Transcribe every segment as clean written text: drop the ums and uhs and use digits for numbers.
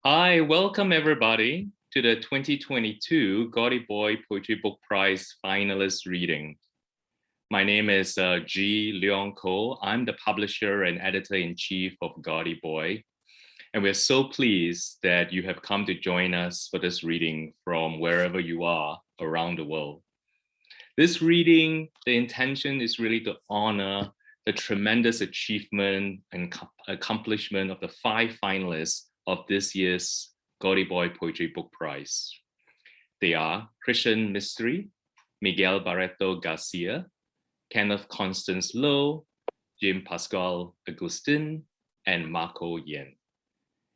Hi, welcome everybody to the 2022 Gaudy Boy Poetry Book Prize Finalists Reading. My name is G. Leong Ko. I'm the publisher and editor-in-chief of Gaudy Boy. And we're so pleased that you have come to join us for this reading from wherever you are around the world. This reading, the intention is really to honor the tremendous achievement and accomplishment of the 5 finalists of this year's Gaudy Boy Poetry Book Prize. They are Krishan Mistry, Miguel Barretto Garcia, Kenneth Constance Low, Jim Pascual Agustin, and Marco Yen.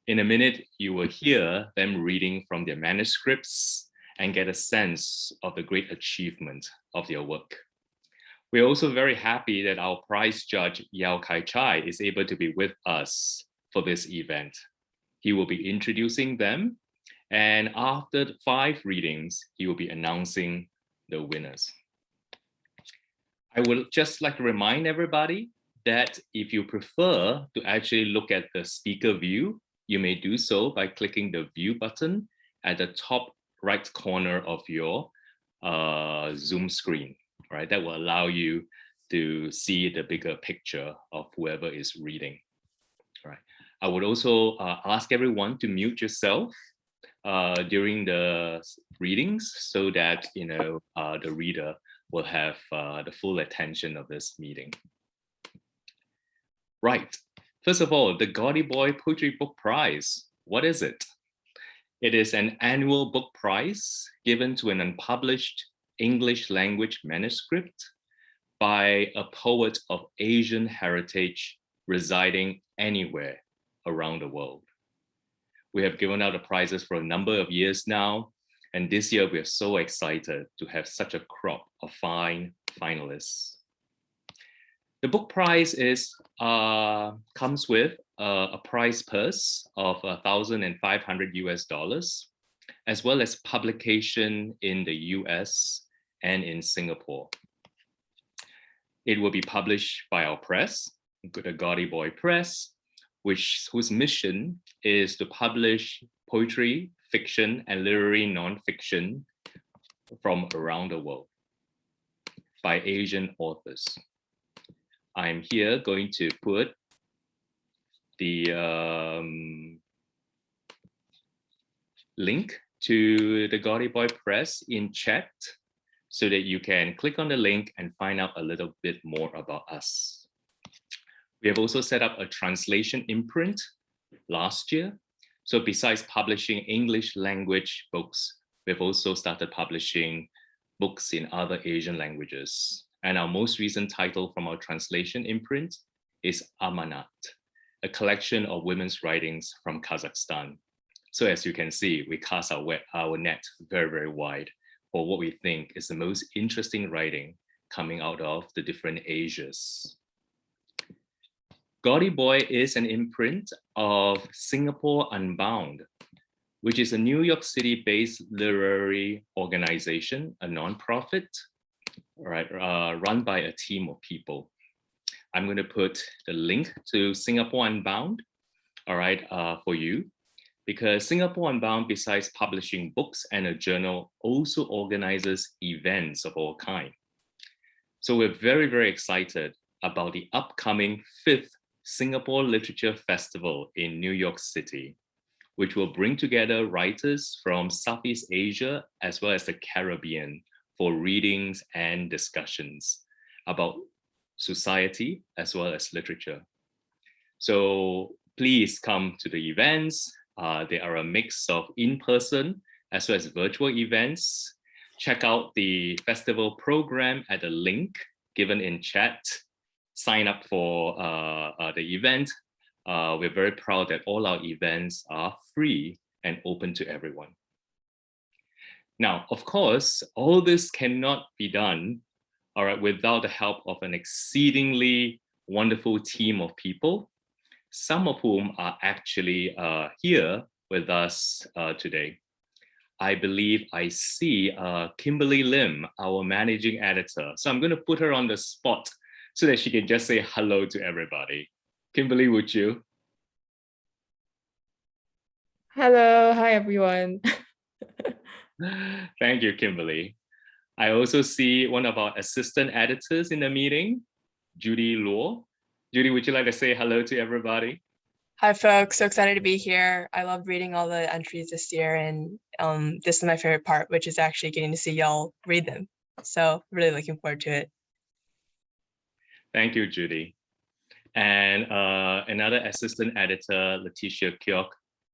In a minute, you will hear them reading from their manuscripts and get a sense of the great achievement of their work. We're also very happy that our prize judge, Yeow Kai Chai, is able to be with us for this event. He will be introducing them, and after 5 readings, he will be announcing the winners. I would just like to remind everybody that if you prefer to actually look at the speaker view, you may do so by clicking the view button at the top right corner of your Zoom screen, right? That will allow you to see the bigger picture of whoever is reading, right? I would also ask everyone to mute yourself during the readings so that the reader will have the full attention of this meeting. Right. First of all, the Gaudy Boy Poetry Book Prize. What is it? It is an annual book prize given to an unpublished English language manuscript by a poet of Asian heritage residing anywhere around the world. We have given out the prizes for a number of years now, and this year we are so excited to have such a crop of fine finalists. The book prize comes with a prize purse of $1,500 as well as publication in the US and in Singapore. It will be published by our press, the Gaudy Boy Press, whose mission is to publish poetry, fiction, and literary nonfiction from around the world by Asian authors. I'm here going to put the link to the Gaudy Boy Press in chat so that you can click on the link and find out a little bit more about us. We have also set up a translation imprint last year. So besides publishing English language books, we've also started publishing books in other Asian languages. And our most recent title from our translation imprint is Amanat, a collection of women's writings from Kazakhstan. So as you can see, we cast our net very, very wide for what we think is the most interesting writing coming out of the different Asias. Gaudy Boy is an imprint of Singapore Unbound, which is a New York City-based literary organization, a nonprofit, right, run by a team of people. I'm going to put the link to Singapore Unbound, all right, for you, because Singapore Unbound, besides publishing books and a journal, also organizes events of all kind. So we're very, very excited about the upcoming 5th Singapore Literature Festival in New York City, which will bring together writers from Southeast Asia as well as the Caribbean for readings and discussions about society as well as literature. So please come to the events. There are a mix of in-person as well as virtual events. Check out the festival program at the link given in chat. Sign up for the event. We're very proud that all our events are free and open to everyone. Now, of course, all this cannot be done, all right, without the help of an exceedingly wonderful team of people, some of whom are actually here with us today. I believe I see Kimberly Lim, our managing editor. So I'm going to put her on the spot so that she can just say hello to everybody. Kimberly, would you? Hello, hi everyone. Thank you, Kimberly. I also see one of our assistant editors in the meeting, Judy Luo. Judy, would you like to say hello to everybody? Hi folks, so excited to be here. I loved reading all the entries this year, and this is my favorite part, which is actually getting to see y'all read them. So really looking forward to it. Thank you, Judy. And another assistant editor, Letitia Kyok,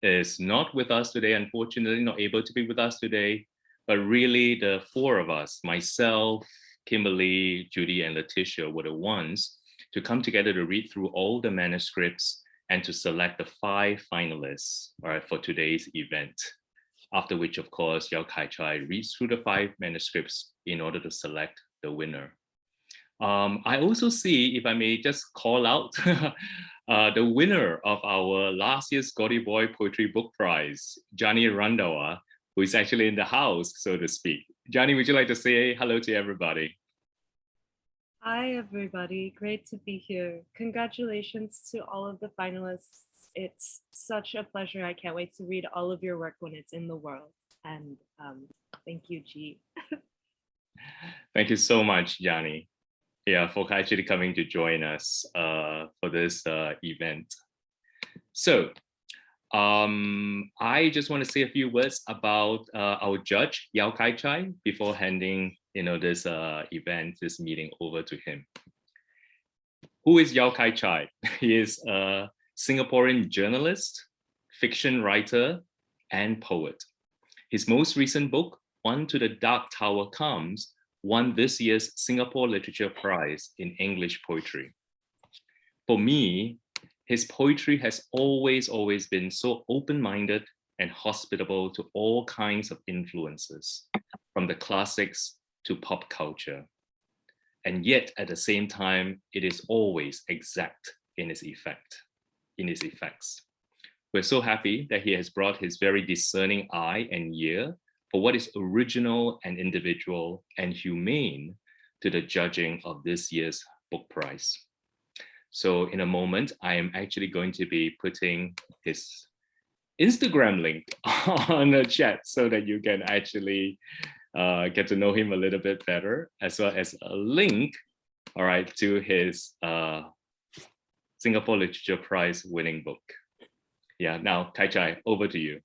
is not with us today, unfortunately, not able to be with us today. But really, the four of us, myself, Kimberly, Judy, and Letitia, were the ones to come together to read through all the manuscripts and to select the 5 finalists, right, for today's event. After which, of course, Yeow Kai Chai reads through the 5 manuscripts in order to select the winner. I also see, if I may just call out, the winner of our last year's Gaudy Boy Poetry Book Prize, Johnny Rondawa, who is actually in the house, so to speak. Johnny, would you like to say hello to everybody? Hi, everybody. Great to be here. Congratulations to all of the finalists. It's such a pleasure. I can't wait to read all of your work when it's in the world. And thank you, G. Thank you so much, Johnny. Yeah, for actually coming to join us for this event. So I just want to say a few words about our judge, Yeow Kai Chai, before handing this event, this meeting over to him. Who is Yeow Kai Chai? He is a Singaporean journalist, fiction writer, and poet. His most recent book, One to the Dark Tower Comes, won this year's Singapore Literature Prize in English Poetry. For me, his poetry has always been so open-minded and hospitable to all kinds of influences, from the classics to pop culture. And yet, at the same time, it is always exact in its effects. We're so happy that he has brought his very discerning eye and ear for what is original and individual and humane to the judging of this year's book prize. So in a moment, I am actually going to be putting his Instagram link on the chat so that you can actually get to know him a little bit better, as well as a link, all right, to his Singapore Literature Prize winning book. Yeah, now Kai Chai, over to you.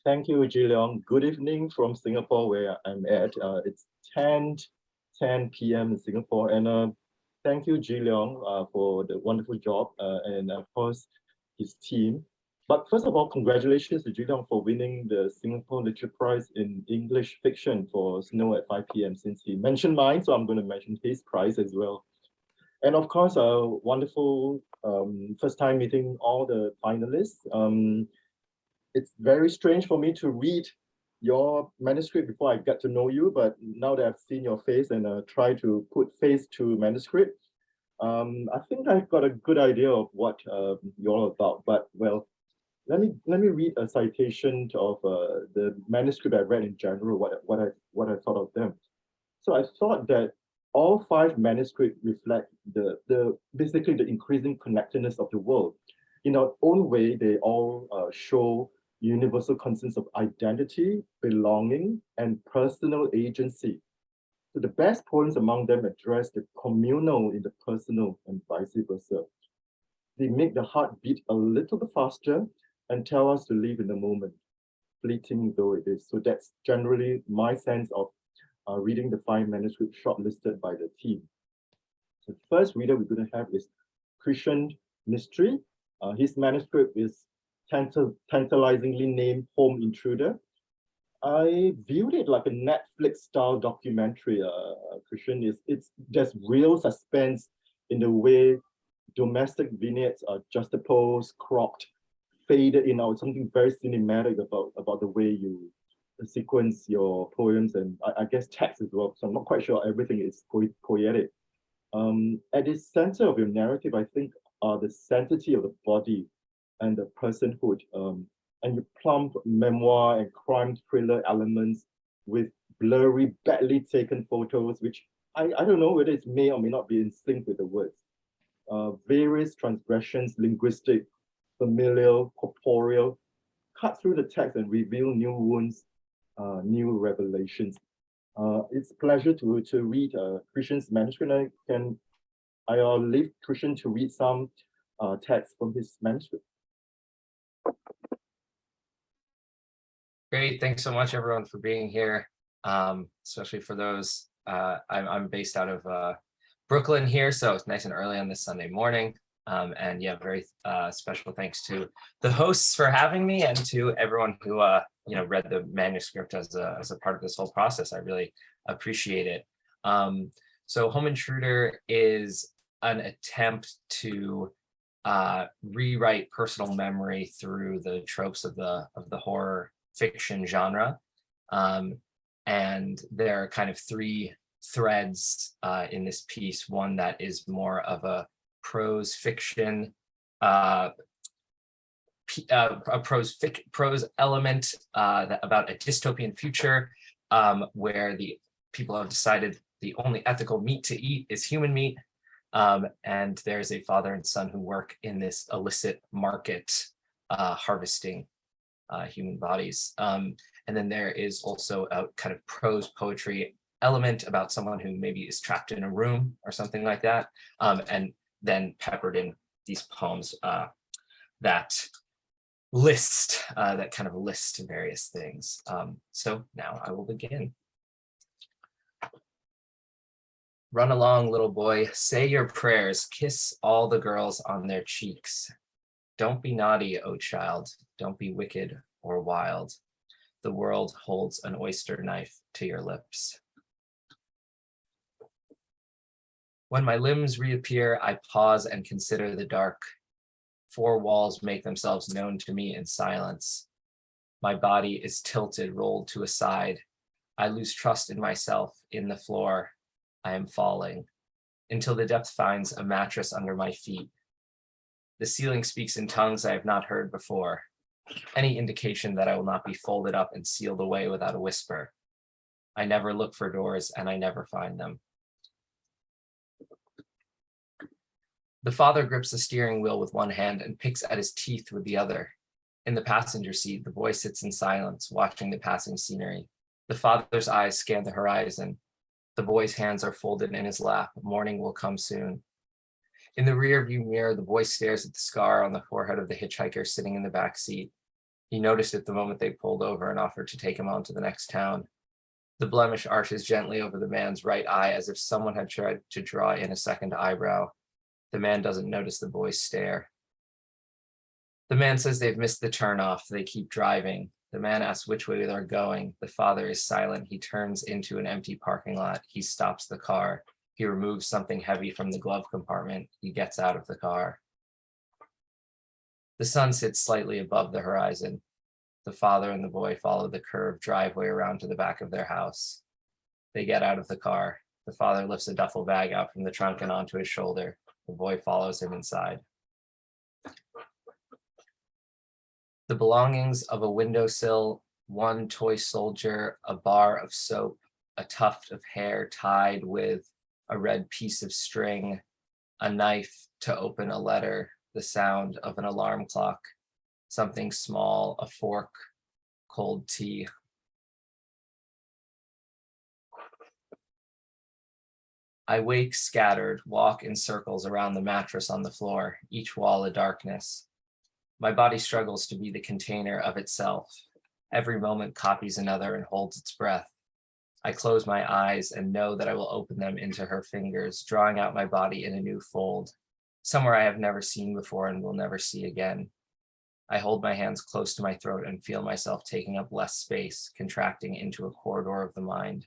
Thank you, Ji Leong. Good evening from Singapore, where I'm at. It's 10 p.m. in Singapore. And thank you, Ji Leong, for the wonderful job and of course, his team. But first of all, congratulations to Ji Leong for winning the Singapore Literature Prize in English Fiction for Snow at 5 p.m. since he mentioned mine, so I'm going to mention his prize as well. And of course, a wonderful first time meeting all the finalists. It's very strange for me to read your manuscript before I get to know you, but now that I've seen your face and try to put face to manuscript, I think I've got a good idea of what you're all about. But well, let me read a citation of the manuscript I read in general, what I thought of them. So I thought that all 5 manuscripts reflect the basically the increasing connectedness of the world. In our own way, they all show universal concepts of identity, belonging, and personal agency. So the best poems among them address the communal in the personal and vice versa. They make the heart beat a little bit faster and tell us to live in the moment, fleeting though it is. So that's generally my sense of reading the 5 manuscripts shortlisted by the team. So the first reader we're going to have is Krishan Mistry. His manuscript is tantalizingly named Home Intruder. I viewed it like a Netflix-style documentary. Krishan, there's real suspense in the way domestic vignettes are juxtaposed, cropped, faded in out, something very cinematic about the way you sequence your poems and I guess text as well. So I'm not quite sure everything is poetic. At the center of your narrative, I think, are the sanctity of the body and the personhood, and you plump memoir and crime thriller elements with blurry, badly taken photos, which I don't know whether it may or may not be in sync with the words. Various transgressions, linguistic, familial, corporeal, cut through the text and reveal new wounds, new revelations. It's a pleasure to read Krishan's manuscript. I'll leave Krishan to read some text from his manuscript. Great, thanks so much everyone for being here, especially for those. I'm based out of Brooklyn here, so it's nice and early on this Sunday morning. And yeah, very special thanks to the hosts for having me and to everyone who read the manuscript as a part of this whole process. I really appreciate it. So Home Intruder is an attempt to rewrite personal memory through the tropes of the horror fiction genre. And there are kind of three threads in this piece. One that is more of a prose fiction, a prose element about a dystopian future where the people have decided the only ethical meat to eat is human meat. And there's a father and son who work in this illicit market harvesting human bodies. And then there is also a kind of prose poetry element about someone who maybe is trapped in a room or something like that. And then peppered in these poems that kind of list various things. So now I will begin. Run along, little boy, say your prayers, kiss all the girls on their cheeks. Don't be naughty, O child, don't be wicked or wild. The world holds an oyster knife to your lips. When my limbs reappear, I pause and consider the dark. Four walls make themselves known to me in silence. My body is tilted, rolled to a side. I lose trust in myself, in the floor. I am falling, until the depth finds a mattress under my feet. The ceiling speaks in tongues I have not heard before, any indication that I will not be folded up and sealed away without a whisper. I never look for doors and I never find them. The father grips the steering wheel with one hand and picks at his teeth with the other. In the passenger seat, the boy sits in silence, watching the passing scenery. The father's eyes scan the horizon. The boy's hands are folded in his lap. Morning will come soon. In the rearview mirror, the boy stares at the scar on the forehead of the hitchhiker sitting in the back seat. He noticed it the moment they pulled over and offered to take him on to the next town. The blemish arches gently over the man's right eye as if someone had tried to draw in a second eyebrow. The man doesn't notice the boy's stare. The man says they've missed the turnoff. They keep driving. The man asks which way they're going. The father is silent. He turns into an empty parking lot. He stops the car. He removes something heavy from the glove compartment. He gets out of the car. The sun sits slightly above the horizon. The father and the boy follow the curved driveway around to the back of their house. They get out of the car. The father lifts a duffel bag out from the trunk and onto his shoulder. The boy follows him inside. The belongings of a windowsill, one toy soldier, a bar of soap, a tuft of hair tied with a red piece of string, a knife to open a letter, the sound of an alarm clock, something small, a fork, cold tea. I wake scattered, walk in circles around the mattress on the floor, each wall a darkness. My body struggles to be the container of itself. Every moment copies another and holds its breath. I close my eyes and know that I will open them into her fingers, drawing out my body in a new fold, somewhere I have never seen before and will never see again. I hold my hands close to my throat and feel myself taking up less space, contracting into a corridor of the mind.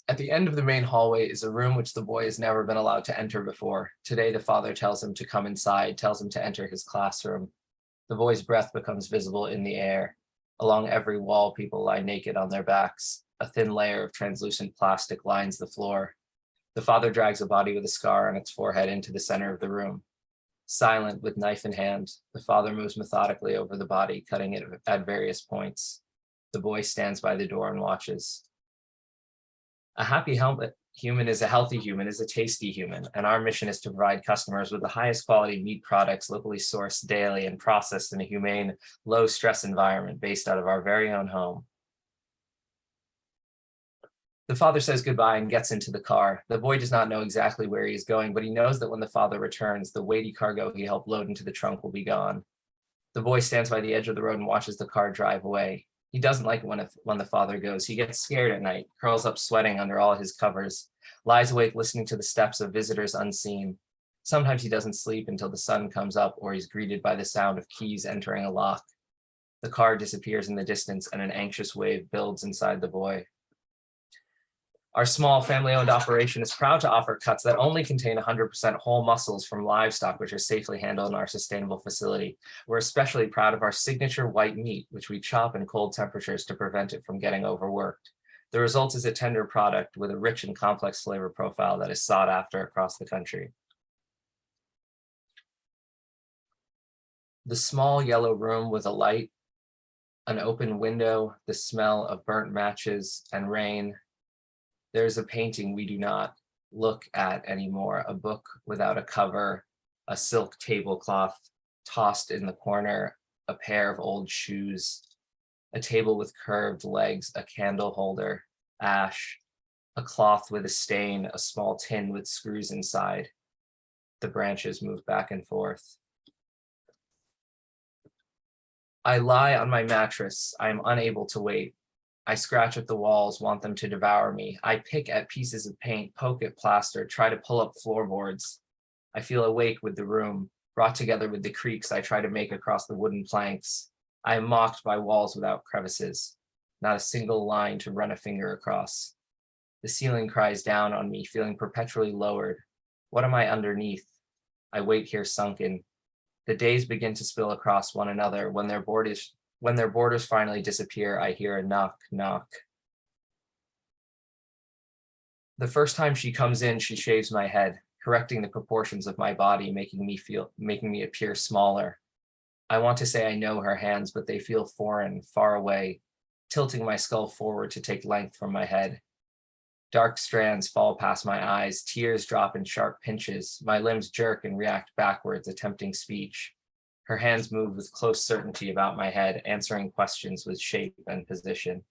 At the end of the main hallway is a room which the boy has never been allowed to enter before. Today, the father tells him to come inside, tells him to enter his classroom. The boy's breath becomes visible in the air. Along every wall, people lie naked on their backs. A thin layer of translucent plastic lines the floor. The father drags a body with a scar on its forehead into the center of the room. Silent, with knife in hand, the father moves methodically over the body, cutting it at various points. The boy stands by the door and watches. A happy human is a healthy human, is a tasty human, and our mission is to provide customers with the highest quality meat products locally sourced daily and processed in a humane, low-stress environment based out of our very own home. The father says goodbye and gets into the car. The boy does not know exactly where he is going, but he knows that when the father returns, the weighty cargo he helped load into the trunk will be gone. The boy stands by the edge of the road and watches the car drive away. He doesn't like it when the father goes. He gets scared at night, curls up sweating under all his covers, lies awake listening to the steps of visitors unseen. Sometimes he doesn't sleep until the sun comes up or he's greeted by the sound of keys entering a lock. The car disappears in the distance and an anxious wave builds inside the boy. Our small family-owned operation is proud to offer cuts that only contain 100% whole muscles from livestock, which are safely handled in our sustainable facility. We're especially proud of our signature white meat, which we chop in cold temperatures to prevent it from getting overworked. The result is a tender product with a rich and complex flavor profile that is sought after across the country. The small yellow room with a light, an open window, the smell of burnt matches and rain. There's a painting we do not look at anymore, a book without a cover, a silk tablecloth tossed in the corner, a pair of old shoes, a table with curved legs, a candle holder, ash, a cloth with a stain, a small tin with screws inside. The branches move back and forth. I lie on my mattress. I am unable to wait. I scratch at the walls, want them to devour me. I pick at pieces of paint, poke at plaster, try to pull up floorboards. I feel awake with the room, brought together with the creaks I try to make across the wooden planks. I am mocked by walls without crevices, not a single line to run a finger across. The ceiling cries down on me, feeling perpetually lowered. What am I underneath? I wait here sunken. The days begin to spill across one another. When their borders finally disappear, I hear a knock, knock. The first time she comes in, she shaves my head, correcting the proportions of my body, making me appear smaller. I want to say I know her hands, but they feel foreign, far away, tilting my skull forward to take length from my head. Dark strands fall past my eyes, tears drop in sharp pinches, my limbs jerk and react backwards, attempting speech. Her hands move with close certainty about my head, answering questions with shape and position.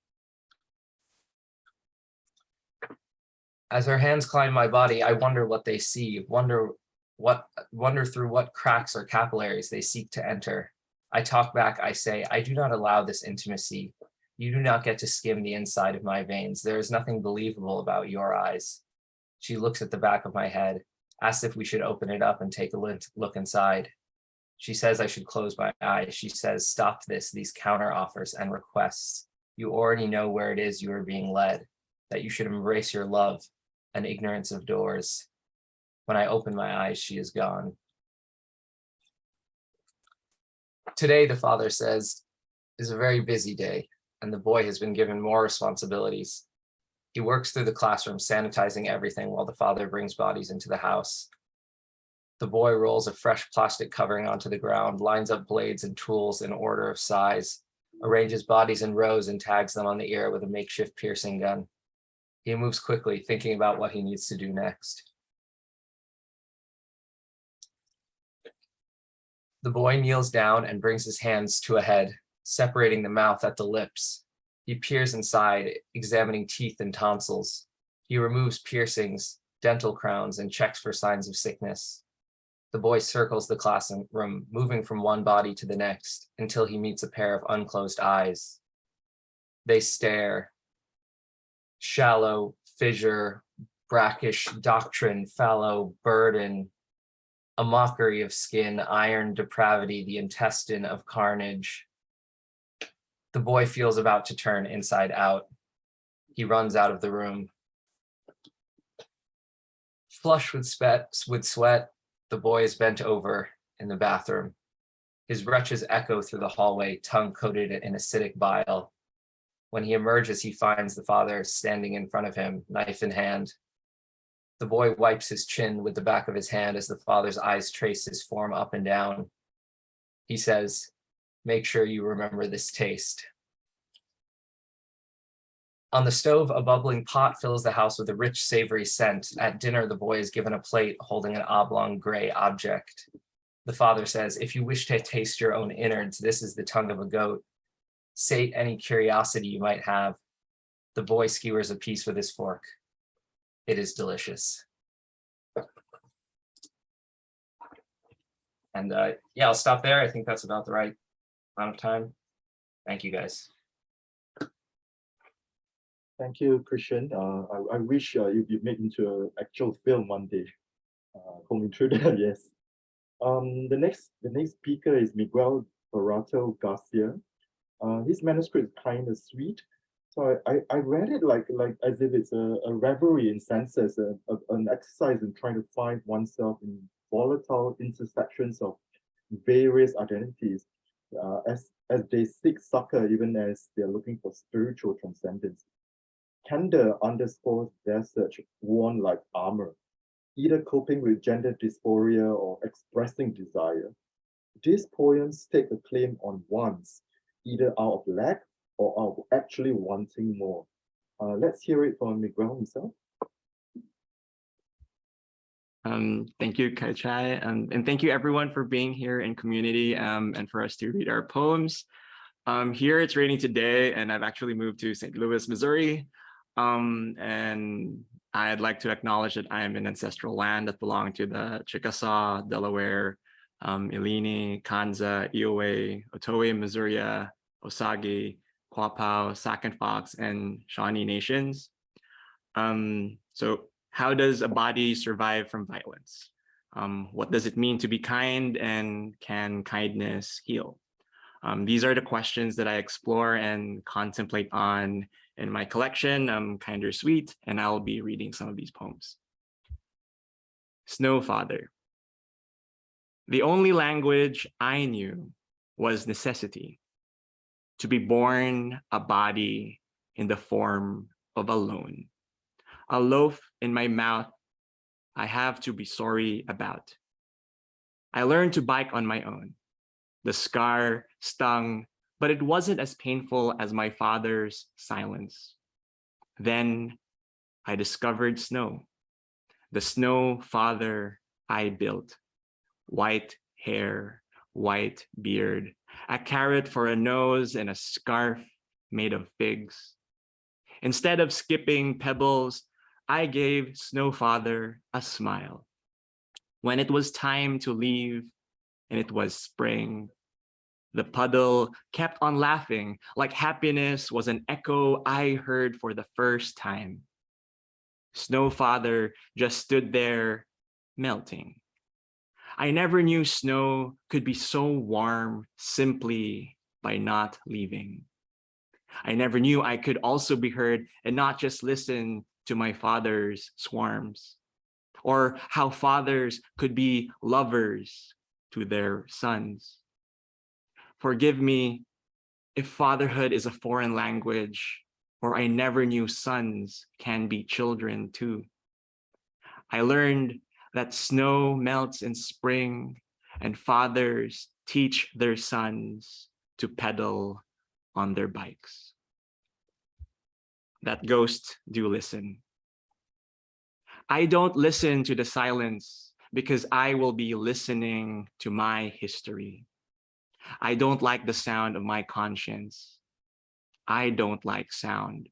As her hands climb my body, I wonder what they see, wonder through what cracks or capillaries they seek to enter. I talk back, I say, I do not allow this intimacy. You do not get to skim the inside of my veins. There is nothing believable about your eyes. She looks at the back of my head, asks if we should open it up and take a look inside. She says I should close my eyes. She says, stop this, these counter offers and requests. You already know where it is you are being led, that you should embrace your love and ignorance of doors. When I open my eyes, she is gone. Today, the father says, is a very busy day, and the boy has been given more responsibilities. He works through the classroom, sanitizing everything while the father brings bodies into the house. The boy rolls a fresh plastic covering onto the ground, lines up blades and tools in order of size, arranges bodies in rows and tags them on the ear with a makeshift piercing gun. He moves quickly, thinking about what he needs to do next. The boy kneels down and brings his hands to a head, separating the mouth at the lips. He peers inside, examining teeth and tonsils. He removes piercings, dental crowns, and checks for signs of sickness. The boy circles the classroom, moving from one body to the next until he meets a pair of unclosed eyes. They stare. Shallow, fissure, brackish doctrine, fallow burden, a mockery of skin, iron depravity, the intestine of carnage. The boy feels about to turn inside out. He runs out of the room. Flushed with sweat, the boy is bent over in the bathroom. His retches echo through the hallway, tongue coated in acidic bile. When he emerges, he finds the father standing in front of him, knife in hand. The boy wipes his chin with the back of his hand as the father's eyes trace his form up and down. He says, "Make sure you remember this taste." On the stove, a bubbling pot fills the house with a rich, savory scent. At dinner, the boy is given a plate holding an oblong gray object. The father says, if you wish to taste your own innards, this is the tongue of a goat. Sate any curiosity you might have. The boy skewers a piece with his fork. It is delicious. And yeah, I'll stop there. I think that's about the right amount of time. Thank you, guys. Thank you, Krishan. I wish you'd be made into an actual film one day. Home Intruder, yes. The next speaker is Miguel Burrato Garcia. His manuscript is kind of sweet. So I read it like as if it's a reverie in senses, an exercise in trying to find oneself in volatile intersections of various identities, as they seek succor, even as they're looking for spiritual transcendence. Candor underscores their search worn like armor, either coping with gender dysphoria or expressing desire. These poems take a claim on wants, either out of lack or out of actually wanting more. Let's hear it from Miguel himself. Thank you, Kai Chai, and thank you everyone for being here in community and for us to read our poems. Here it's raining today, and I've actually moved to St. Louis, Missouri. And I'd like to acknowledge that I am in ancestral land that belonged to the Chickasaw, Delaware, Illini, Kanza, Iowa, Otoe, Missouri, Osage, Quapaw, Sac and Fox, and Shawnee nations. So how does a body survive from violence? What does it mean to be kind, and can kindness heal? These are the questions that I explore and contemplate on in my collection, Kinder Sweet, and I'll be reading some of these poems. Snow Father. The only language I knew was necessity, to be born a body in the form of a loan. A loaf in my mouth I have to be sorry about. I learned to bike on my own. The scar stung, but it wasn't as painful as my father's silence. Then I discovered snow. The snow father I built. White hair, white beard, a carrot for a nose, and a scarf made of figs. Instead of skipping pebbles, I gave Snow Father a smile. When it was time to leave, and it was spring, the puddle kept on laughing like happiness was an echo I heard for the first time. Snow Father just stood there, melting. I never knew snow could be so warm simply by not leaving. I never knew I could also be heard and not just listen to my father's swarms, or how fathers could be lovers to their sons. Forgive me if fatherhood is a foreign language, or I never knew sons can be children too. I learned that snow melts in spring, and fathers teach their sons to pedal on their bikes. That ghost do listen. I don't listen to the silence because I will be listening to my history. I don't like the sound of my conscience. I don't like sound.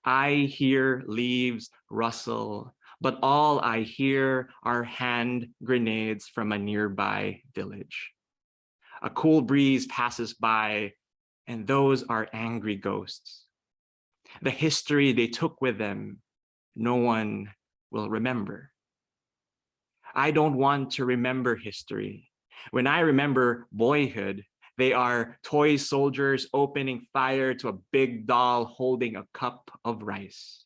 I hear leaves rustle, but all I hear are hand grenades from a nearby village. A cool breeze passes by, and those are angry ghosts. The history they took with them, no one will remember. I don't want to remember history. When I remember boyhood, they are toy soldiers opening fire to a big doll holding a cup of rice.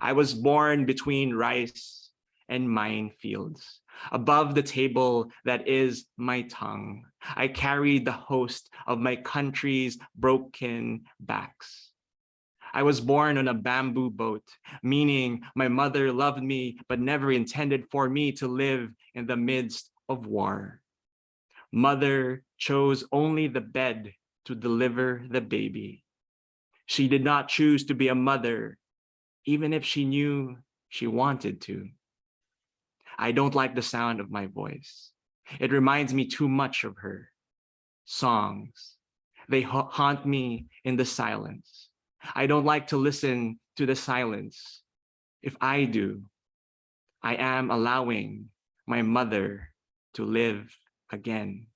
I was born between rice and minefields. Above the table that is my tongue, I carried the host of my country's broken backs. I was born on a bamboo boat, meaning my mother loved me but never intended for me to live in the midst of war. Mother chose only the bed to deliver the baby. She did not choose to be a mother, even if she knew she wanted to. I don't like the sound of my voice. It reminds me too much of her. Songs, they haunt me in the silence. I don't like to listen to the silence. If I do, I am allowing my mother to live again.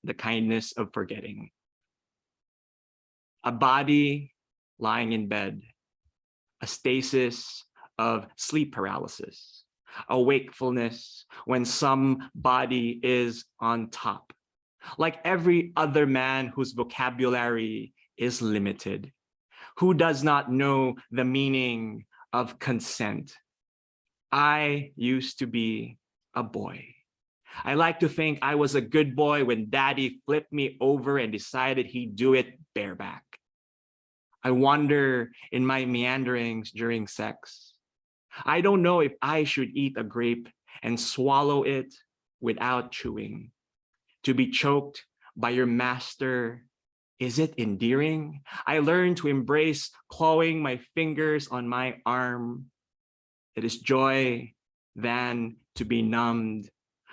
The kindness of forgetting. A body lying in bed, a stasis of sleep paralysis, a wakefulness when some body is on top, like every other man whose vocabulary is limited, who does not know the meaning of consent. I used to be a boy. I like to think I was a good boy when daddy flipped me over and decided he'd do it bareback. I wander in my meanderings during sex. I don't know if I should eat a grape and swallow it without chewing. To be choked by your master, is it endearing? I learned to embrace clawing my fingers on my arm. It is joy than to be numbed.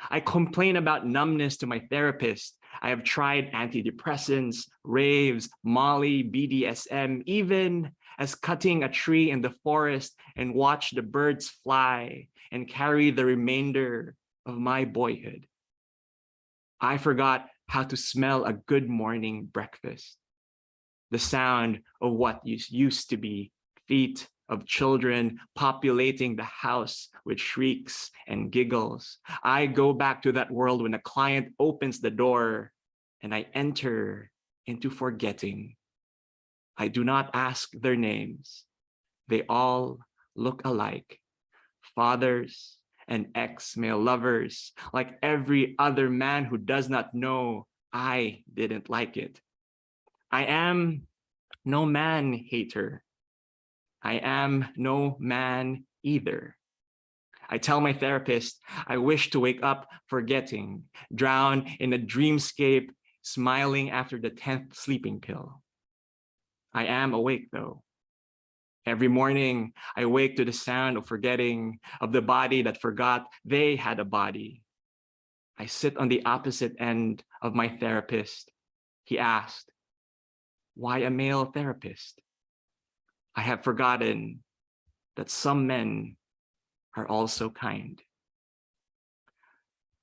I complain about numbness to my therapist. I have tried antidepressants, raves, Molly, BDSM, even as cutting a tree in the forest and watch the birds fly and carry the remainder of my boyhood. I forgot how to smell a good morning breakfast. The sound of what used to be feet of children populating the house with shrieks and giggles. I go back to that world when a client opens the door and I enter into forgetting. I do not ask their names. They all look alike. Fathers and ex-male lovers, like every other man who does not know I didn't like it. I am no man hater. I am no man either. I tell my therapist I wish to wake up forgetting, drown in a dreamscape, smiling after the 10th sleeping pill. I am awake though. Every morning, I wake to the sound of forgetting, of the body that forgot they had a body. I sit on the opposite end of my therapist. He asked, why a male therapist? I have forgotten that some men are also kind.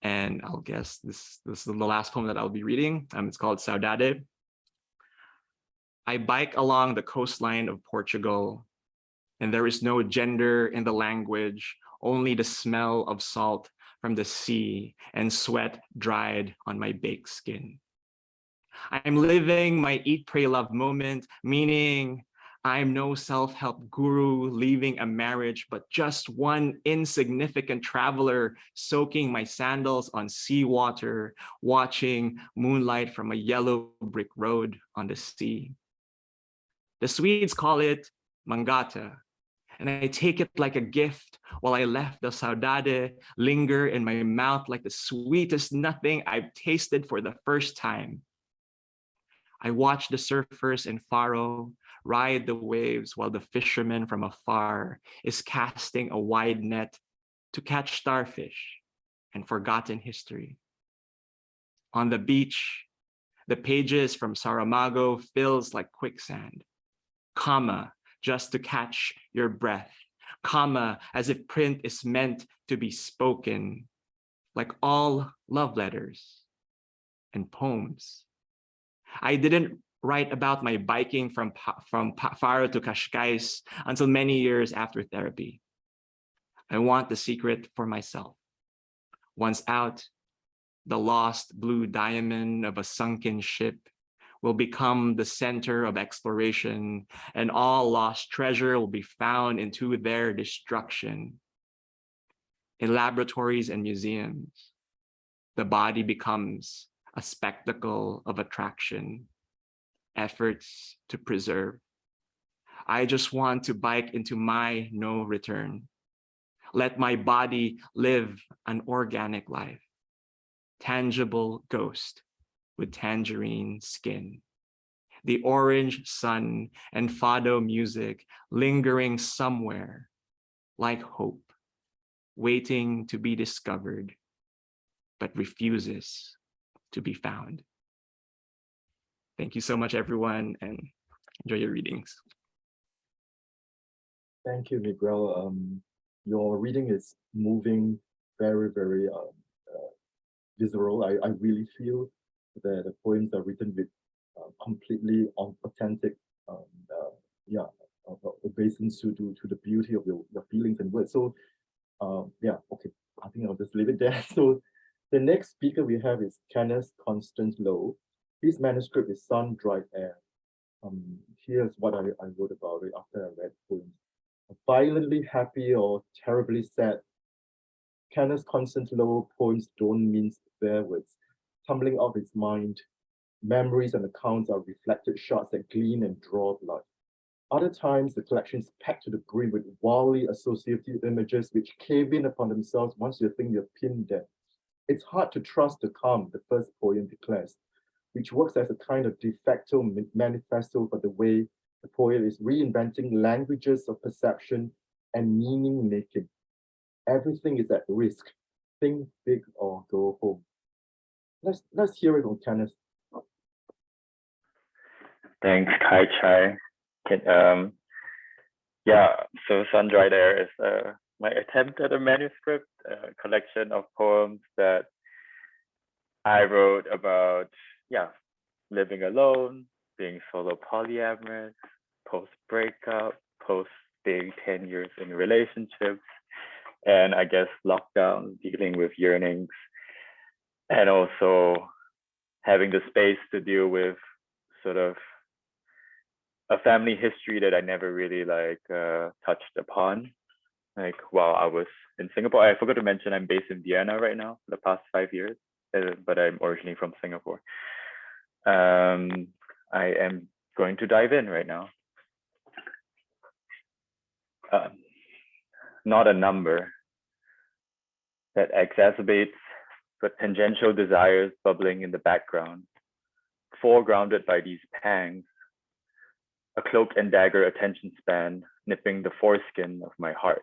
And I'll guess this is the last poem that I'll be reading. It's called Saudade. I bike along the coastline of Portugal, and there is no gender in the language, only the smell of salt from the sea and sweat dried on my baked skin. I'm living my eat, pray, love moment, meaning I'm no self-help guru leaving a marriage, but just one insignificant traveler soaking my sandals on seawater, watching moonlight from a yellow brick road on the sea. The Swedes call it mangata, and I take it like a gift while I left the saudade linger in my mouth like the sweetest nothing I've tasted for the first time. I watch the surfers in Faro ride the waves while the fisherman from afar is casting a wide net to catch starfish and forgotten history. On the beach, the pages from Saramago fills like quicksand, comma, just to catch your breath, comma, as if print is meant to be spoken, like all love letters and poems. I didn't write about my biking from Faro to Cascais until many years after therapy. I want the secret for myself. Once out, the lost blue diamond of a sunken ship will become the center of exploration, and all lost treasure will be found into their destruction. In laboratories and museums, the body becomes a spectacle of attraction, efforts to preserve. I just want to bike into my no return. Let my body live an organic life, tangible ghost with tangerine skin. the orange sun and fado music lingering somewhere like hope, waiting to be discovered, but refuses to be found. Thank you so much, everyone, and enjoy your readings. Thank you, Miguel. Your reading is moving, very, very visceral. I really feel that the poems are written with completely authentic, obeisance to the beauty of your feelings and words. So, yeah, okay, I think I'll just leave it there. So, the next speaker we have is Kenneth Constance Low. His manuscript is Sun-Dried Air. Here's what I wrote about it after I read poems. Violently happy or terribly sad, Kenneth Constance Low poems don't mince their words. Tumbling off his mind, memories and accounts are reflected shots that gleam and draw blood. Other times, the collection is packed to the brim with wildly associative images which cave in upon themselves once you think you've pinned them. It's hard to trust the calm, the first poem declares, which works as a kind of de facto manifesto for the way the poet is reinventing languages of perception and meaning making. Everything is at risk. Think big or go home. Let's hear it from Kenneth. Thanks, Kai Chai. So Sun-Dried Air is my attempt at a manuscript, a collection of poems that I wrote about, living alone, being solo polyamorous, post-breakup, post being 10 years in relationships, and I guess lockdown, dealing with yearnings, and also having the space to deal with sort of a family history that I never really touched upon. Like while I was in Singapore, I forgot to mention I'm based in Vienna right now for the past 5 years, but I'm originally from Singapore. I am going to dive in right now. Not a number that exacerbates the tangential desires bubbling in the background, foregrounded by these pangs, a cloak and dagger attention span nipping the foreskin of my heart.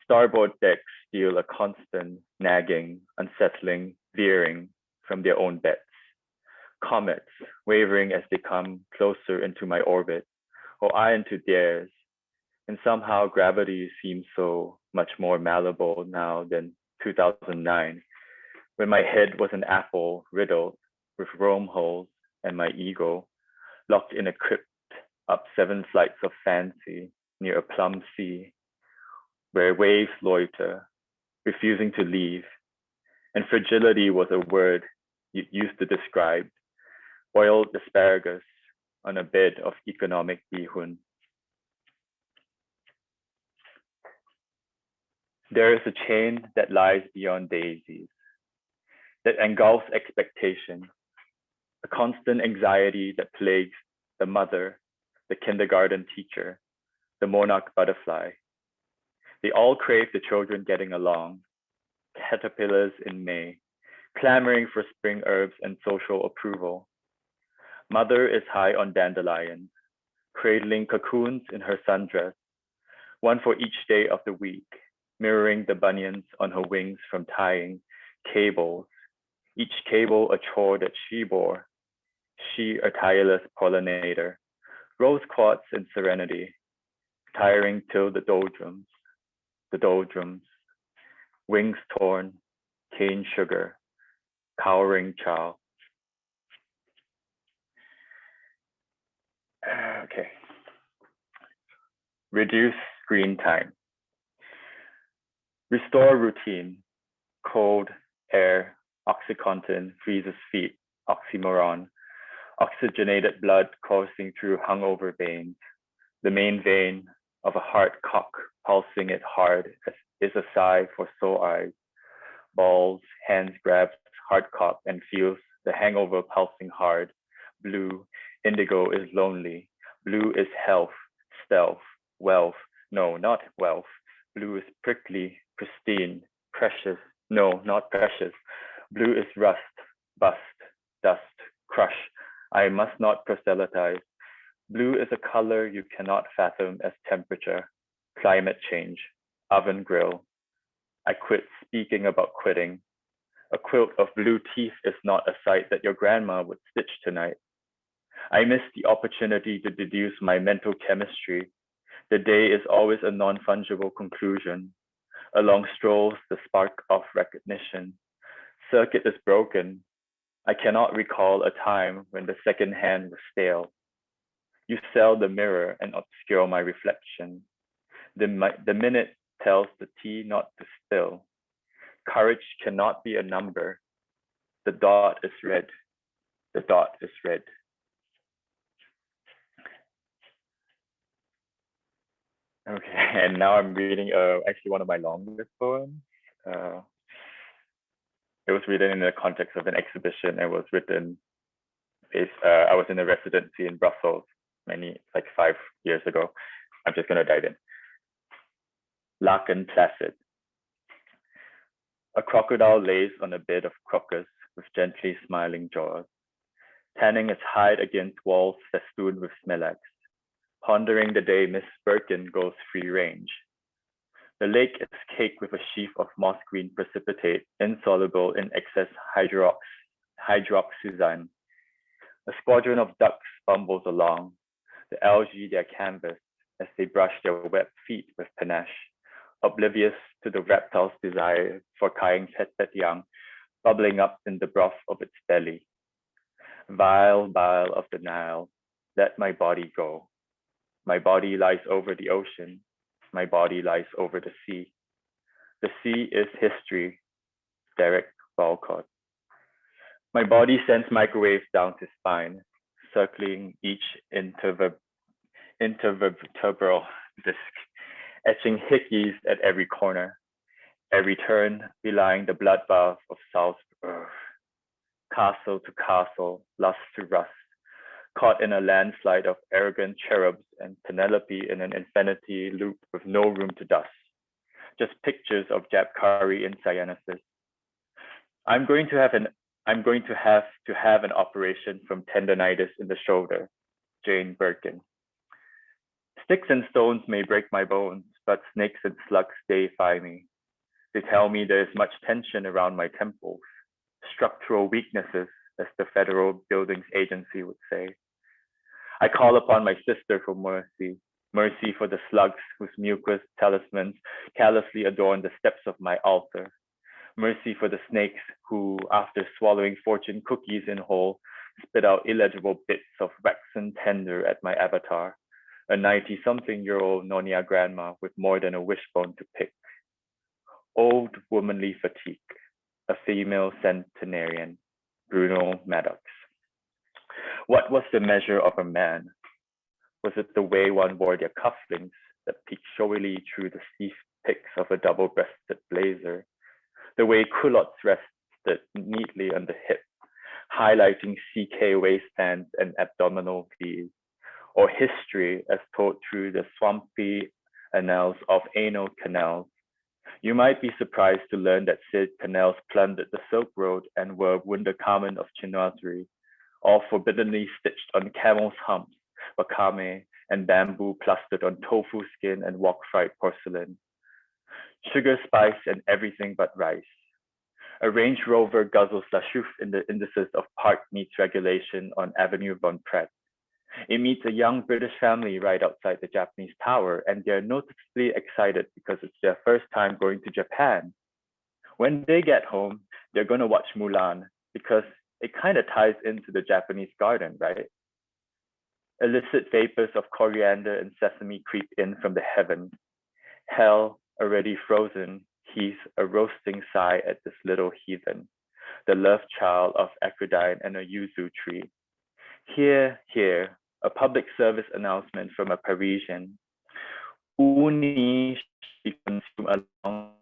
Starboard decks deal a constant, nagging, unsettling veering from their own bets. Comets wavering as they come closer into my orbit, or I into theirs, and somehow gravity seems so much more malleable now than 2009, when my head was an apple riddled with wormholes and my ego locked in a crypt up 7 flights of fancy near a plum sea, where waves loiter, refusing to leave, and fragility was a word you used to describe boiled asparagus on a bed of economic bihun. There is a chain that lies beyond daisies, that engulfs expectation, a constant anxiety that plagues the mother, the kindergarten teacher, the monarch butterfly. They all crave the children getting along, caterpillars in May, clamoring for spring herbs and social approval. Mother is high on dandelions, cradling cocoons in her sundress, one for each day of the week, mirroring the bunions on her wings from tying cables, each cable a chore that she bore, she a tireless pollinator, rose quartz in serenity, tiring till the doldrums, wings torn, cane sugar, cowering child. Okay. Reduce screen time. Restore routine. Cold air, OxyContin freezes feet, oxymoron. Oxygenated blood coursing through hungover veins. The main vein of a heart cock pulsing it hard is a sigh for sore eyes. Balls, hands grabs heart cock and feels the hangover pulsing hard. Blue, indigo is lonely. Blue is health, stealth, wealth. No, not wealth. Blue is prickly, pristine, precious. No, not precious. Blue is rust, bust, dust, crush. I must not proselytize. Blue is a color you cannot fathom as temperature, climate change, oven grill. I quit speaking about quitting. A quilt of blue teeth is not a sight that your grandma would stitch tonight. I miss the opportunity to deduce my mental chemistry. The day is always a non-fungible conclusion. Along strolls the spark of recognition. Circuit is broken. I cannot recall a time when the second hand was stale. You sell the mirror and obscure my reflection. The minute tells the tea not to spill. Courage cannot be a number. The dot is red. The dot is red. Okay, and now I'm reading actually one of my longest poems. It was written in the context of an exhibition. It was written, I was in a residency in Brussels like 5 years ago. I'm just gonna dive in. Lacan Placid. A crocodile lays on a bed of crocus with gently smiling jaws, tanning its hide against walls festooned with smilax, pondering the day Miss Birkin goes free range. The lake is caked with a sheaf of moss green precipitate, insoluble in excess hydroxyzine. A squadron of ducks bumbles along, the algae their canvas as they brush their webbed feet with panache, oblivious to the reptile's desire for kying pet young, bubbling up in the broth of its belly. Vile bile of the Nile, let my body go. My body lies over the ocean. My body lies over the sea. The sea is history. Derek Walcott. My body sends microwaves down to spine, circling each intervertebral disc, etching hickeys at every corner, every turn belying the bloodbath of Salzburg. Castle to castle, lust to rust, caught in a landslide of arrogant cherubs and Penelope in an infinity loop with no room to dust. Just pictures of Jap curry in cyanosis. I'm going to have an operation from tendonitis in the shoulder. Jane Birkin. Sticks and stones may break my bones, but snakes and slugs deify me. They tell me there is much tension around my temples, structural weaknesses, as the Federal Buildings Agency would say. I call upon my sister for mercy, mercy for the slugs whose mucous talismans callously adorn the steps of my altar, mercy for the snakes who, after swallowing fortune cookies in whole, spit out illegible bits of waxen tender at my avatar, a 90-something-year-old Nonia grandma with more than a wishbone to pick. Old womanly fatigue, a female centenarian, Bruno Maddox. What was the measure of a man? Was it the way one wore their cufflinks that peeked showily through the sleeve picks of a double-breasted blazer? The way culottes rested neatly on the hip, highlighting CK waistbands and abdominal V's, or history as told through the swampy annals of anal canals? You might be surprised to learn that said canals plundered the Silk Road and were Wunderkammern of chinoiserie, all forbiddenly stitched on camel's humps, wakame, and bamboo plastered on tofu skin and wok-fried porcelain. Sugar, spice, and everything but rice. A Range Rover guzzles la chouffe in the indices of park meets regulation on Avenue Von Pratt. It meets a young British family right outside the Japanese tower, and they're noticeably excited because it's their first time going to Japan. When they get home, they're going to watch Mulan because it kind of ties into the Japanese garden, right? Illicit vapors of coriander and sesame creep in from the heavens. Hell, already frozen, heaves a roasting sigh at this little heathen, the love child of acridine and a yuzu tree. Here, a public service announcement from a Parisian. Uni should be consumed along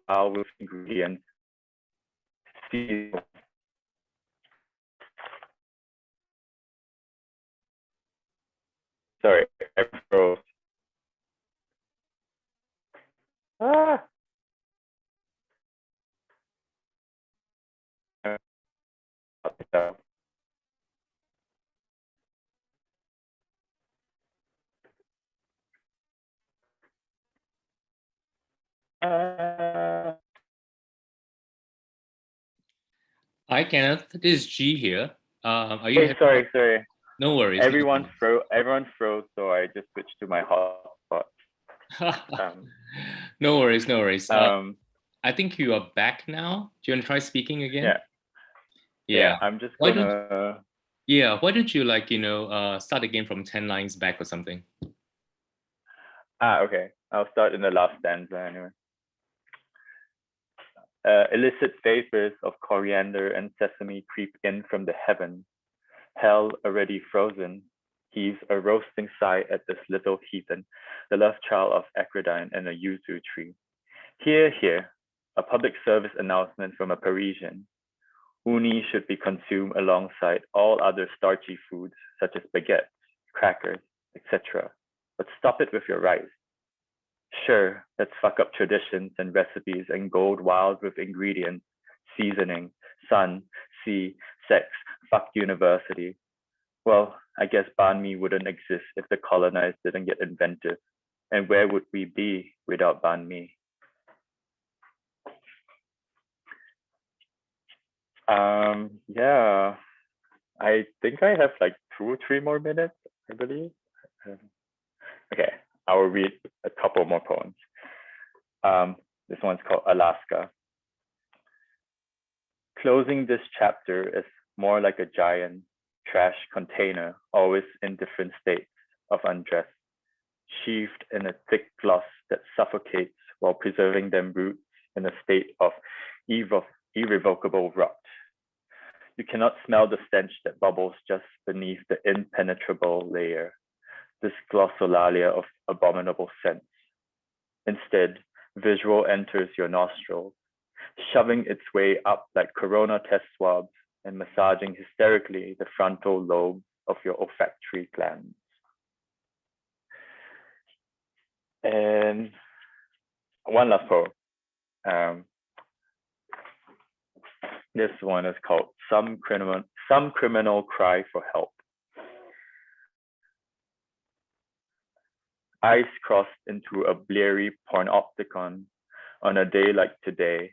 all with ingredients. Sorry, I froze. Ah. Uh, Hi, Kenneth. This is G here. Are you hey, having? sorry. No worries. Everyone froze, so I just switched to my hotspot. No worries. No worries. Um, I think you are back now. Do you want to try speaking again? yeah. Yeah. I'm just Why gonna. why don't you start again from 10 lines back or something? Okay. I'll start in the last stanza anyway. Illicit vapors of coriander and sesame creep in from the heaven. Hell, already frozen, heaves a roasting sigh at this little heathen, the love child of Acridine and a yuzu tree. Here, a public service announcement from a Parisian. Uni should be consumed alongside all other starchy foods such as baguettes, crackers, etc. But stop it with your rice. Sure, let's fuck up traditions and recipes and go wild with ingredients, seasoning, sun, sea, sex, fuck university. Well, I guess banh mi wouldn't exist if the colonized didn't get inventive. And where would we be without banh mi? Yeah, I think I have like 2 or 3 more minutes, I believe. Okay, I will read a couple more poems. This one's called Alaska. Closing this chapter is more like a giant trash container, always in different states of undress, sheathed in a thick gloss that suffocates while preserving them roots in a state of irrevocable rot. You cannot smell the stench that bubbles just beneath the impenetrable layer, this glossolalia of abominable scents. Instead, visual enters your nostrils, shoving its way up like corona test swabs and massaging hysterically the frontal lobe of your olfactory glands. And one last poem. This one is called Some Criminal Cry for Help. Eyes crossed into a bleary pornopticon on a day like today,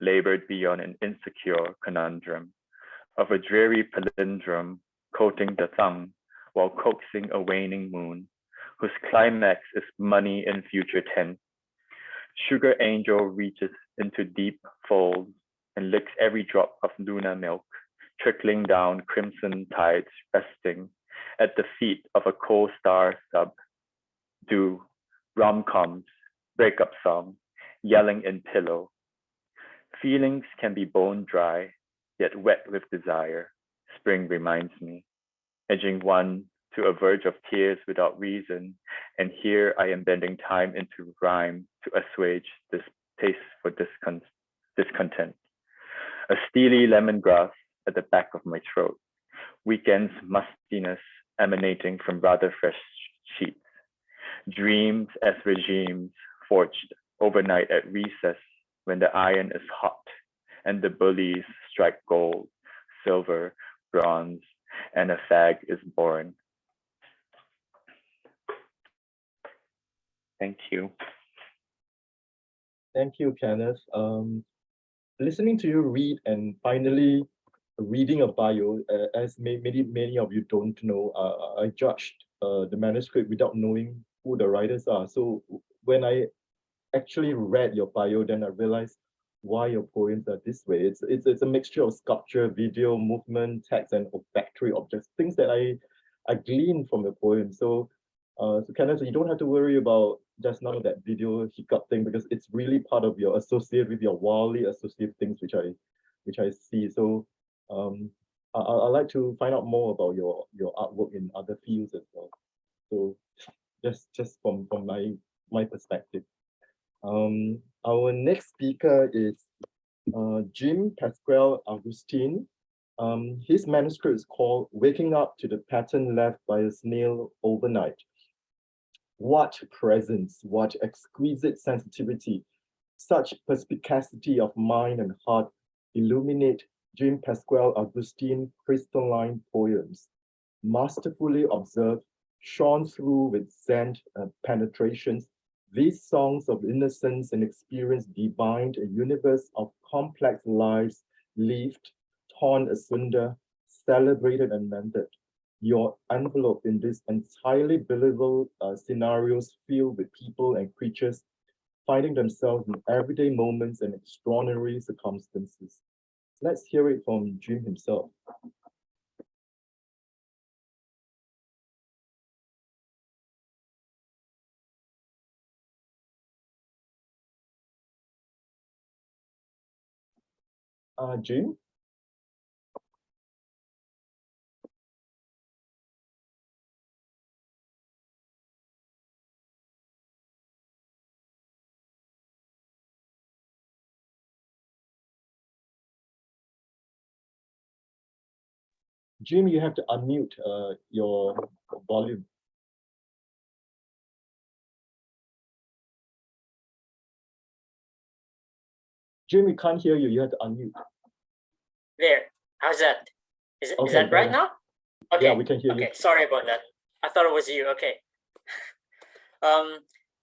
labored beyond an insecure conundrum of a dreary palindrome coating the tongue while coaxing a waning moon, whose climax is money in future tense. Sugar Angel reaches into deep folds and licks every drop of Luna milk, trickling down crimson tides, resting at the feet of a co-star sub. Do rom-coms, breakup song, yelling in pillow. Feelings can be bone dry, yet wet with desire, spring reminds me, edging one to a verge of tears without reason, and here I am bending time into rhyme to assuage this taste for discontent. A steely lemongrass at the back of my throat, weekend's mustiness emanating from rather fresh sheets. Dreams as regimes forged overnight at recess when the iron is hot and the bullies strike gold, silver, bronze, and a fag is born. Thank you. Thank you, Kenneth. Listening to you read and finally reading a bio, as many of you don't know, I judged the manuscript without knowing who the writers are. So when I actually read your bio, then I realized why your poems are this way. It's a mixture of sculpture, video, movement, text, and olfactory objects, things that I gleaned from your poem. So Kenneth, you don't have to worry about just now that video hiccup thing, because it's really part of your associated with your wildly associated things, which I see. So I'd like to find out more about your artwork in other fields as well. So just from my perspective. Our next speaker is Jim Pascual Agustin. His manuscript is called Waking Up to the Pattern Left by a Snail Overnight. What presence, what exquisite sensitivity, such perspicacity of mind and heart illuminate Jean Pascual Agustin crystalline poems, masterfully observed, shone through with zen penetrations. These songs of innocence and experience divined a universe of complex lives lived, torn asunder, celebrated and mended. Your envelope in these entirely believable scenarios filled with people and creatures finding themselves in everyday moments and extraordinary circumstances. Let's hear it from Jim himself. Jim? Jim, you have to unmute your volume. Jim, we can't hear you. You have to unmute. There. How's that? Is Okay, that right better. now? Okay. Yeah, we can hear you. Okay. Sorry about that. I thought it was you. Okay.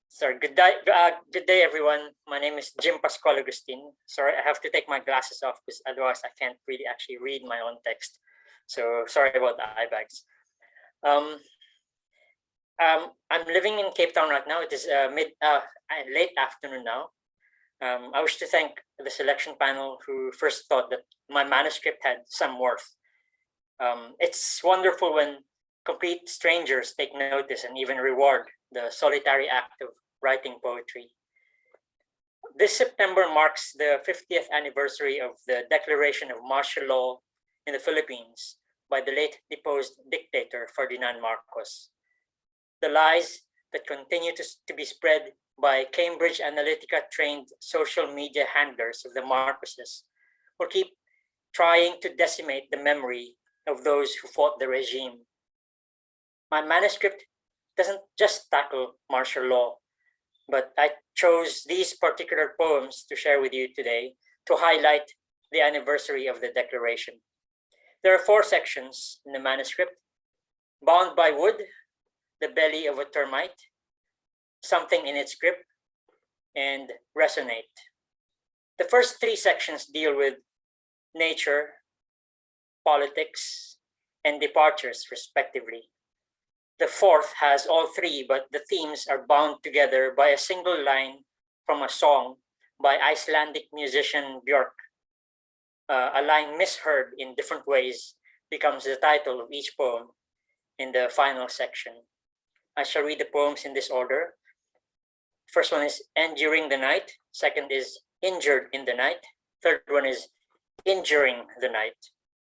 Sorry. Good day, everyone. My name is Jim Pascual Agustin. Sorry, I have to take my glasses off because otherwise I can't really actually read my own text. So sorry about the eye bags. I'm living in Cape Town right now. It is late afternoon now. I wish to thank the selection panel who first thought that my manuscript had some worth. It's wonderful when complete strangers take notice and even reward the solitary act of writing poetry. This September marks the 50th anniversary of the declaration of martial law in the Philippines by the late deposed dictator Ferdinand Marcos. The lies that continue to be spread by Cambridge Analytica trained social media handlers of the Marcoses will keep trying to decimate the memory of those who fought the regime. My manuscript doesn't just tackle martial law, but I chose these particular poems to share with you today to highlight the anniversary of the declaration. There are 4 sections in the manuscript: Bound by Wood, The Belly of a Termite, Something in Its Grip, and Resonate. The first 3 sections deal with nature, politics, and departures, respectively. The 4th has all 3, but the themes are bound together by a single line from a song by Icelandic musician Björk. A line misheard in different ways becomes the title of each poem in the final section. I shall read the poems in this order. First one is Enduring the Night. Second is Injured in the Night. Third one is Injuring the Night.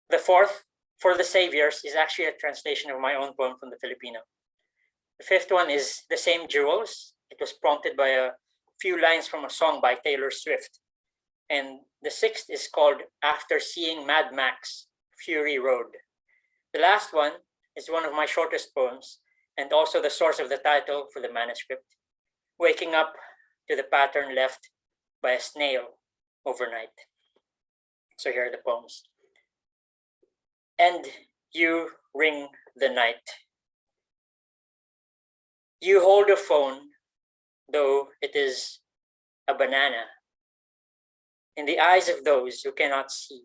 The 4th, For the Saviors, is actually a translation of my own poem from the Filipino. The 5th one is The Same Jewels. It was prompted by a few lines from a song by Taylor Swift. And the 6th is called After Seeing Mad Max, Fury Road. The last one is one of my shortest poems and also the source of the title for the manuscript, Waking Up to the Pattern Left by a Snail Overnight. So here are the poems. And you ring the night. You hold a phone, though it is a banana, in the eyes of those who cannot see.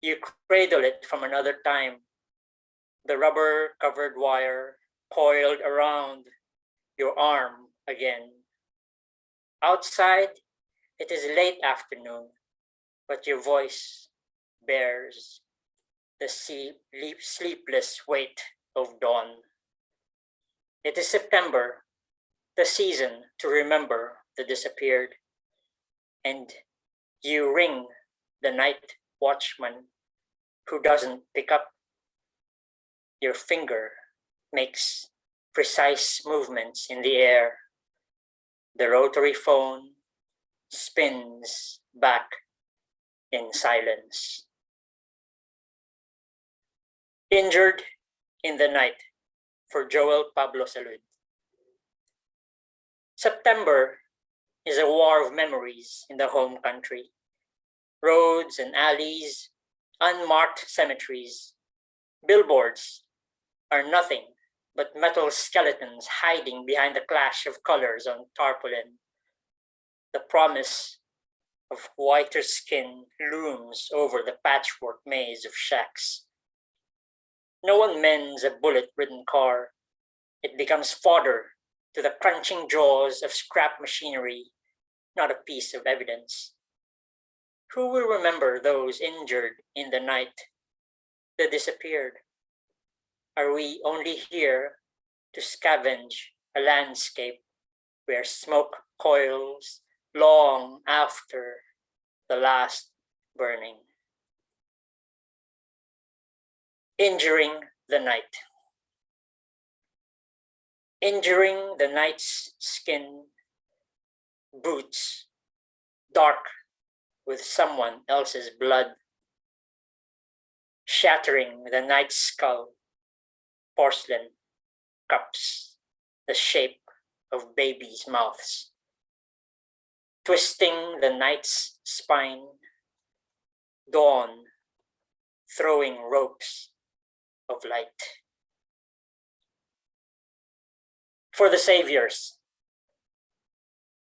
You cradle it from another time, the rubber-covered wire coiled around your arm again. Outside, it is late afternoon, but your voice bears the sleepless weight of dawn. It is September, the season to remember the disappeared, and you ring the night watchman who doesn't pick up. Your finger makes precise movements in the air. The rotary phone spins back in silence. Injured in the Night, for Joel Pablo Salud. September is a war of memories in the home country. Roads and alleys, unmarked cemeteries, billboards are nothing but metal skeletons hiding behind the clash of colors on tarpaulin. The promise of whiter skin looms over the patchwork maze of shacks. No one mends a bullet-ridden car. It becomes fodder to the crunching jaws of scrap machinery, not a piece of evidence. Who will remember those injured in the night that disappeared? Are we only here to scavenge a landscape where smoke coils long after the last burning? Injuring the night. Injuring the night's skin, boots, dark with someone else's blood. Shattering the night's skull, porcelain cups, the shape of babies' mouths. Twisting the night's spine, dawn, throwing ropes of light. For the saviors,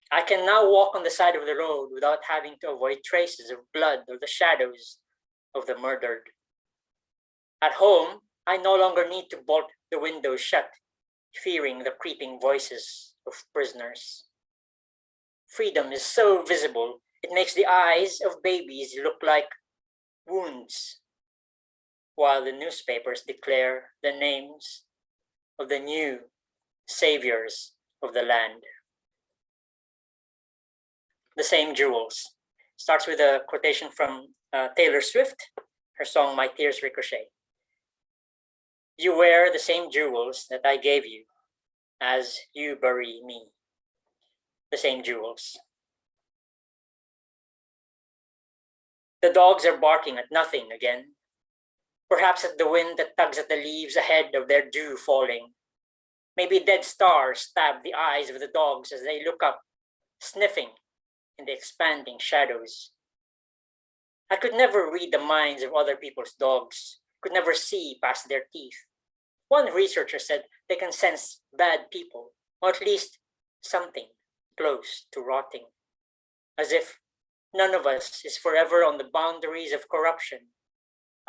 I can now walk on the side of the road without having to avoid traces of blood or the shadows of the murdered. At home, I no longer need to bolt the windows shut, fearing the creeping voices of prisoners. Freedom is so visible, it makes the eyes of babies look like wounds, while the newspapers declare the names of the new saviors of the land. The same jewels. Starts with a quotation from Taylor Swift, her song My Tears Ricochet. You wear the same jewels that I gave you as you bury me. The same jewels. The dogs are barking at nothing again. Perhaps at the wind that tugs at the leaves ahead of their dew falling. Maybe dead stars stab the eyes of the dogs as they look up, sniffing in the expanding shadows. I could never read the minds of other people's dogs, could never see past their teeth. One researcher said they can sense bad people, or at least something close to rotting, as if none of us is forever on the boundaries of corruption,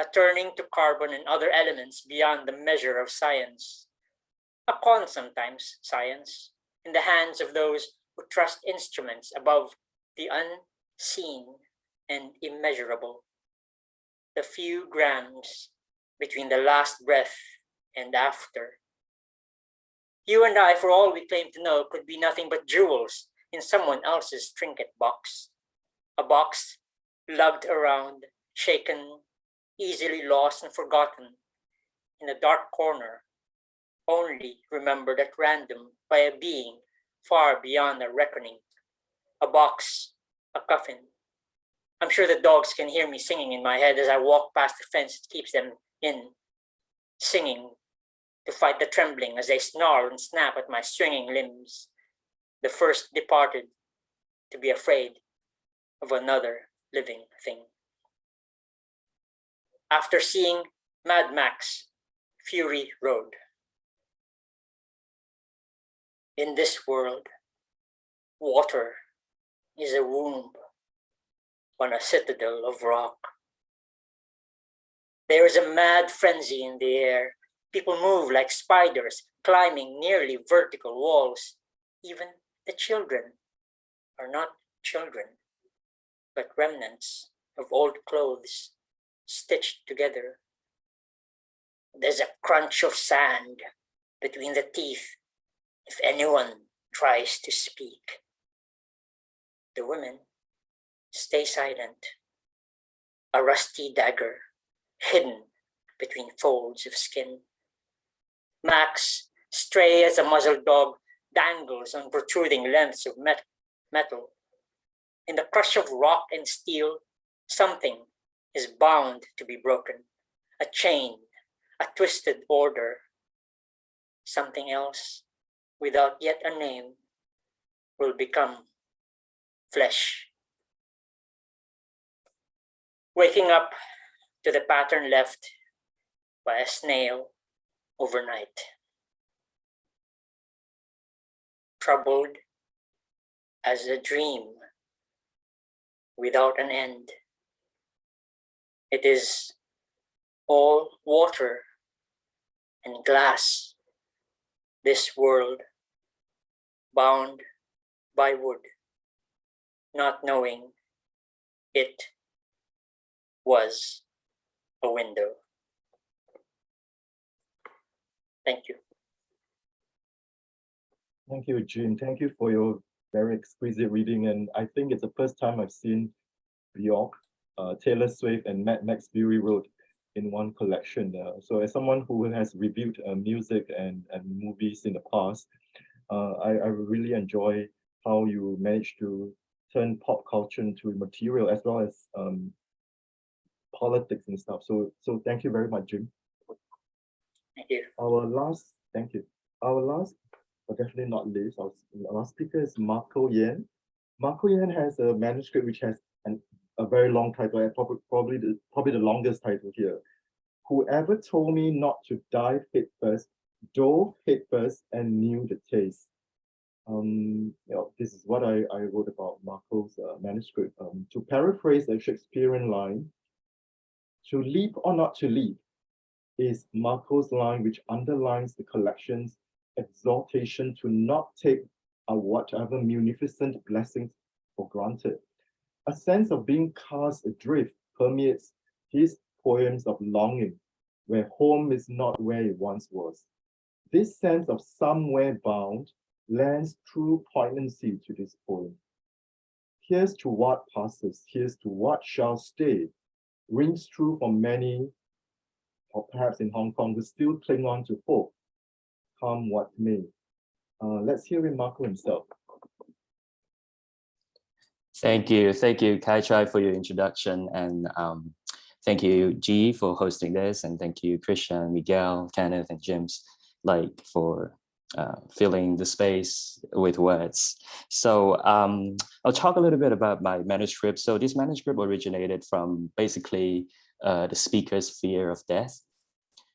a turning to carbon and other elements beyond the measure of science. A con sometimes, science, in the hands of those who trust instruments above the unseen and immeasurable. The few grams between the last breath and after. You and I, for all we claim to know, could be nothing but jewels in someone else's trinket box. A box lugged around, shaken, easily lost and forgotten, in a dark corner, only remembered at random by a being far beyond our reckoning. A box, a coffin. I'm sure the dogs can hear me singing in my head as I walk past the fence that keeps them in, singing to fight the trembling as they snarl and snap at my swinging limbs. The first departed to be afraid of another living thing. After seeing Mad Max, Fury Road. In this world, water is a womb on a citadel of rock. There is a mad frenzy in the air. People move like spiders, climbing nearly vertical walls. Even the children are not children, but remnants of old clothes stitched together. There's a crunch of sand between the teeth if anyone tries to speak. The women stay silent, a rusty dagger hidden between folds of skin. Max, stray as a muzzled dog, dangles on protruding lengths of metal. In the crush of rock and steel, something is bound to be broken. A chain, a twisted order. Something else, without yet a name, will become flesh. Waking up to the pattern left by a snail overnight. Troubled as a dream without an end. It is all water and glass, this world bound by wood, not knowing it was a window. Thank you. Thank you, Jim. Thank you for your very exquisite reading. And I think it's the first time I've seen Bjork, Taylor Swift, and Max Fury Road in one collection. So as someone who has reviewed music and movies in the past, I really enjoy how you managed to turn pop culture into material as well as politics and stuff. So thank you very much, Jim. Thank you. Thank you. Our last, but definitely not least, our last speaker is Marco Yan. Marco Yan has a manuscript which has a very long title, and probably the longest title here. Whoever told me not to dive headfirst, dove headfirst, and knew the taste. This is what I wrote about Marco's manuscript. To paraphrase a Shakespearean line, to leap or not to leap is Marco's line, which underlines the collection's exhortation to not take whatever munificent blessings for granted. A sense of being cast adrift permeates his poems of longing, where home is not where it once was. This sense of somewhere bound lends true poignancy to this poem. Here's to what passes, here's to what shall stay, rings true for many, or perhaps in Hong Kong, who still cling on to hope, come what may. Let's hear Marco himself. Thank you Kai Chai for your introduction, and thank you G for hosting this, and thank you Krishan, Miguel, Kenneth, and James for filling the space with words. So I'll talk a little bit about my manuscript. So this manuscript originated from basically the speaker's fear of death.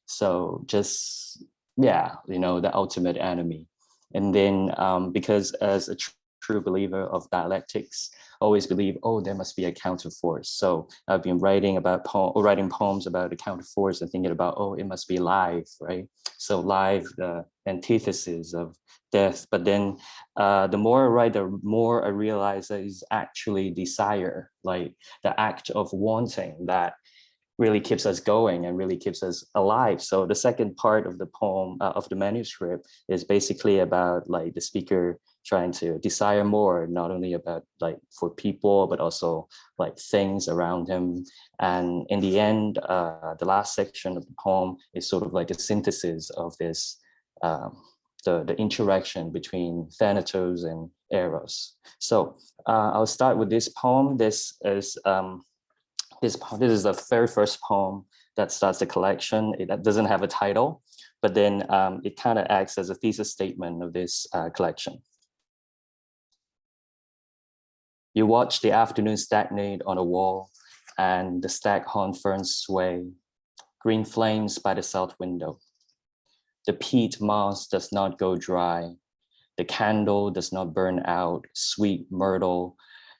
So just, the ultimate enemy. And then because as a true believer of dialectics, always believe, there must be a counterforce. So I've been writing poems about the counterforce and thinking about, it must be life, right? So life, the antithesis of death. But then the more I write, the more I realize that it's actually desire, like the act of wanting that really keeps us going and really keeps us alive. So the second part of the poem, of the manuscript, is basically about like the speaker trying to desire more, not only about like for people, but also like things around him. And in the end, the last section of the poem is sort of like a synthesis of this, the interaction between Thanatos and Eros. So I'll start with this poem. This is the very first poem that starts the collection. It doesn't have a title, but then it kind of acts as a thesis statement of this collection. You watch the afternoon stagnate on a wall and the staghorn ferns sway, green flames by the south window. The peat moss does not go dry. The candle does not burn out, sweet myrtle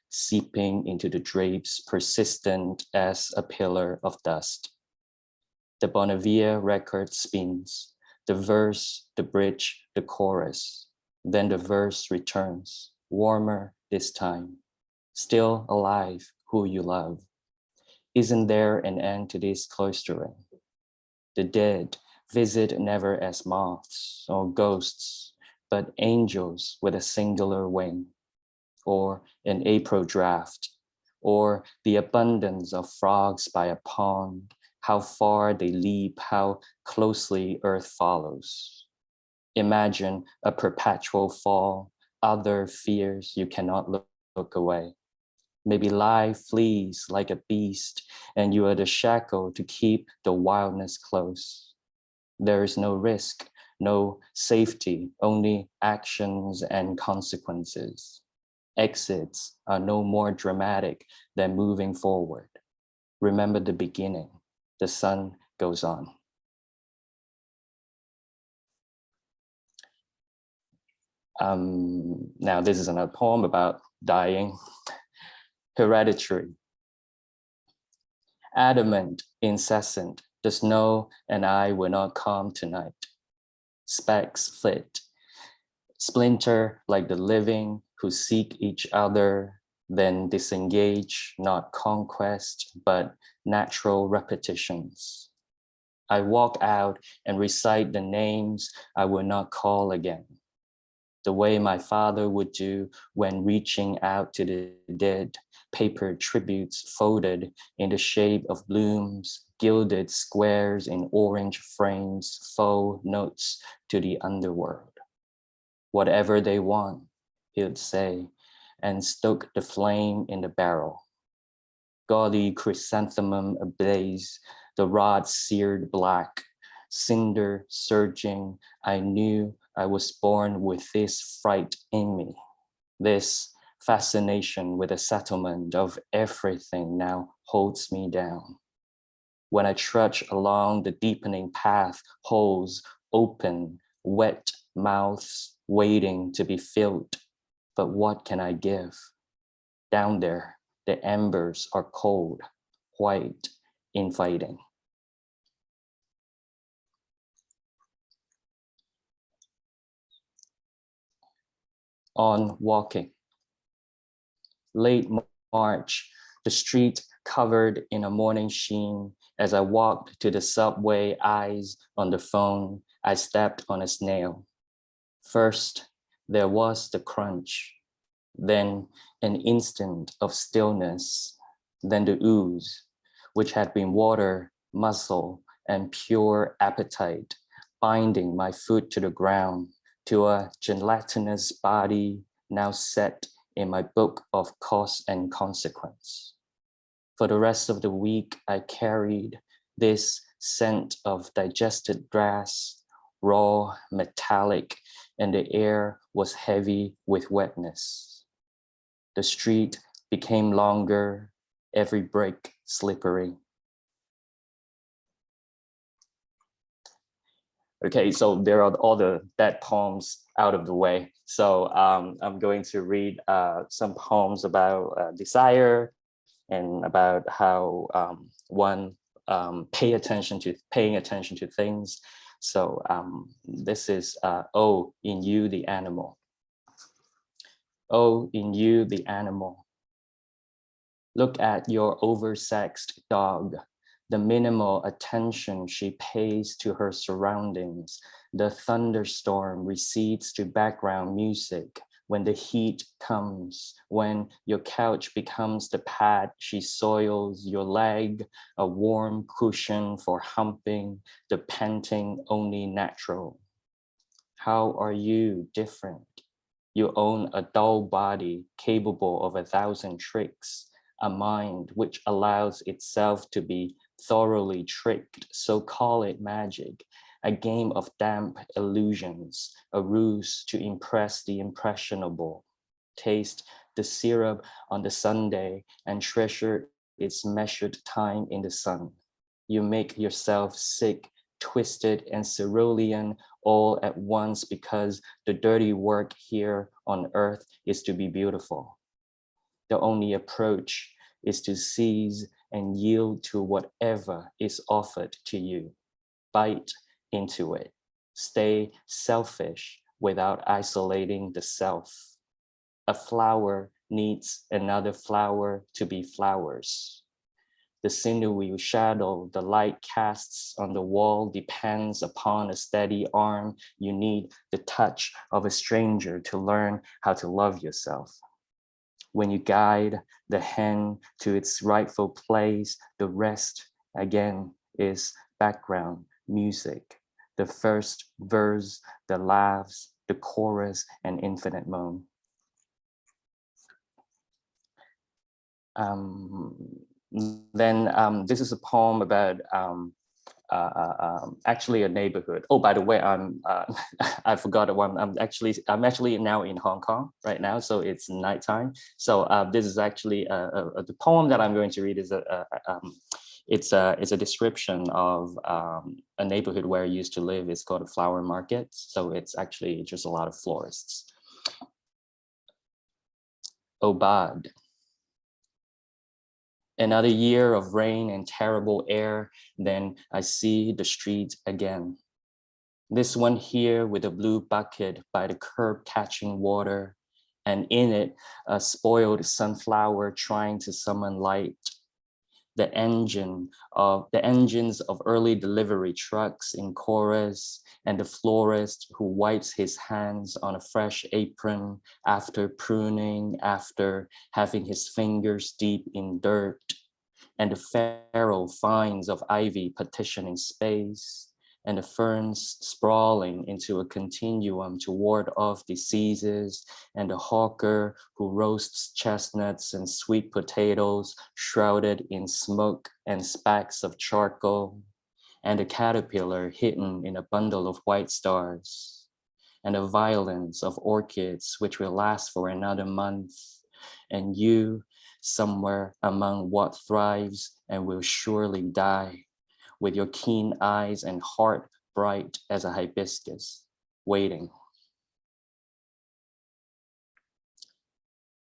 seeping into the drapes, persistent as a pillar of dust. The Bonnevere record spins, the verse, the bridge, the chorus. Then the verse returns, warmer this time. Still alive, who you love. Isn't there an end to this cloistering? The dead visit never as moths or ghosts, but angels with a singular wing, or an April draft, or the abundance of frogs by a pond, how far they leap, how closely earth follows. Imagine a perpetual fall, other fears you cannot look away. Maybe life flees like a beast and you are the shackle to keep the wildness close. There is no risk, no safety, only actions and consequences. Exits are no more dramatic than moving forward. Remember the beginning, the sun goes on. Now this is another poem about dying. Hereditary. Adamant, incessant, the snow and I were not calm tonight. Specks flit, splinter like the living who seek each other, then disengage, not conquest, but natural repetitions. I walk out and recite the names I will not call again, the way my father would do when reaching out to the dead, paper tributes folded in the shape of blooms, gilded squares in orange frames, faux notes to the underworld. Whatever they want, he'd say, and stoke the flame in the barrel. Gaudy chrysanthemum ablaze, the rod seared black, cinder surging, I knew I was born with this fright in me, this fascination with the settlement of everything now holds me down. When I trudge along the deepening path, holes open, wet mouths waiting to be filled. But what can I give? Down there, the embers are cold, white, inviting. On walking. Late March, the street covered in a morning sheen. As I walked to the subway, eyes on the phone, I stepped on a snail. First, there was the crunch, then an instant of stillness, then the ooze, which had been water, muscle, and pure appetite, binding my foot to the ground, to a gelatinous body now set in my book of cause and consequence. For the rest of the week, I carried this scent of digested grass, raw, metallic, and the air was heavy with wetness. The street became longer, every break slippery. Okay, so there are all the dead poems out of the way. So I'm going to read some poems about desire and about how one paying attention to things. So this is Oh, in You, the Animal. Oh, in you, the animal. Look at your oversexed dog, the minimal attention she pays to her surroundings. The thunderstorm recedes to background music. When the heat comes, when your couch becomes the pad she soils your leg, a warm cushion for humping, the panting only natural. How are you different? You own a dull body capable of 1,000 tricks, a mind which allows itself to be thoroughly tricked, so call it magic, a game of damp illusions, a ruse to impress the impressionable. Taste the syrup on the sundae and treasure its measured time in the sun. You make yourself sick, twisted, and cerulean all at once because the dirty work here on earth is to be beautiful. The only approach is to seize and yield to whatever is offered to you. Bite into it. Stay selfish without isolating the self. A flower needs another flower to be flowers. The sinewy shadow the light casts on the wall depends upon a steady arm. You need the touch of a stranger to learn how to love yourself. When you guide the hen to its rightful place, the rest again is background music. The first verse, the laughs, the chorus, and infinite moan. Then this is a poem about actually a neighborhood. Oh, by the way, I forgot one. I'm actually now in Hong Kong right now, so it's nighttime. So this is actually the poem that I'm going to read is it's a description of a neighborhood where I used to live. It's called a flower market. So it's actually just a lot of florists. Obad. Another year of rain and terrible air, then I see the street again. This one here with a blue bucket by the curb catching water, and in it, a spoiled sunflower trying to summon light. The engines of early delivery trucks in chorus, and the florist who wipes his hands on a fresh apron after pruning, after having his fingers deep in dirt, and the feral vines of ivy partitioning space, and the ferns sprawling into a continuum to ward off diseases, and the hawker who roasts chestnuts and sweet potatoes shrouded in smoke and specks of charcoal, and the caterpillar hidden in a bundle of white stars, and the violence of orchids which will last for another month, and you somewhere among what thrives and will surely die, with your keen eyes and heart bright as a hibiscus, waiting.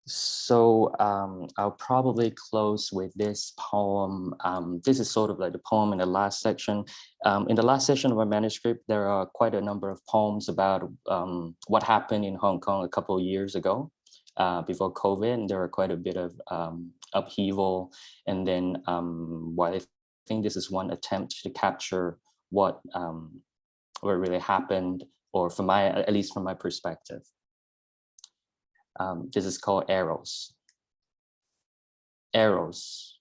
So I'll probably close with this poem. This is sort of like the poem in the last section. In the last section of my manuscript, there are quite a number of poems about what happened in Hong Kong a couple of years ago, before COVID, and there are quite a bit of upheaval. And then I think this is one attempt to capture what really happened, or at least from my perspective. This is called Arrows. Arrows.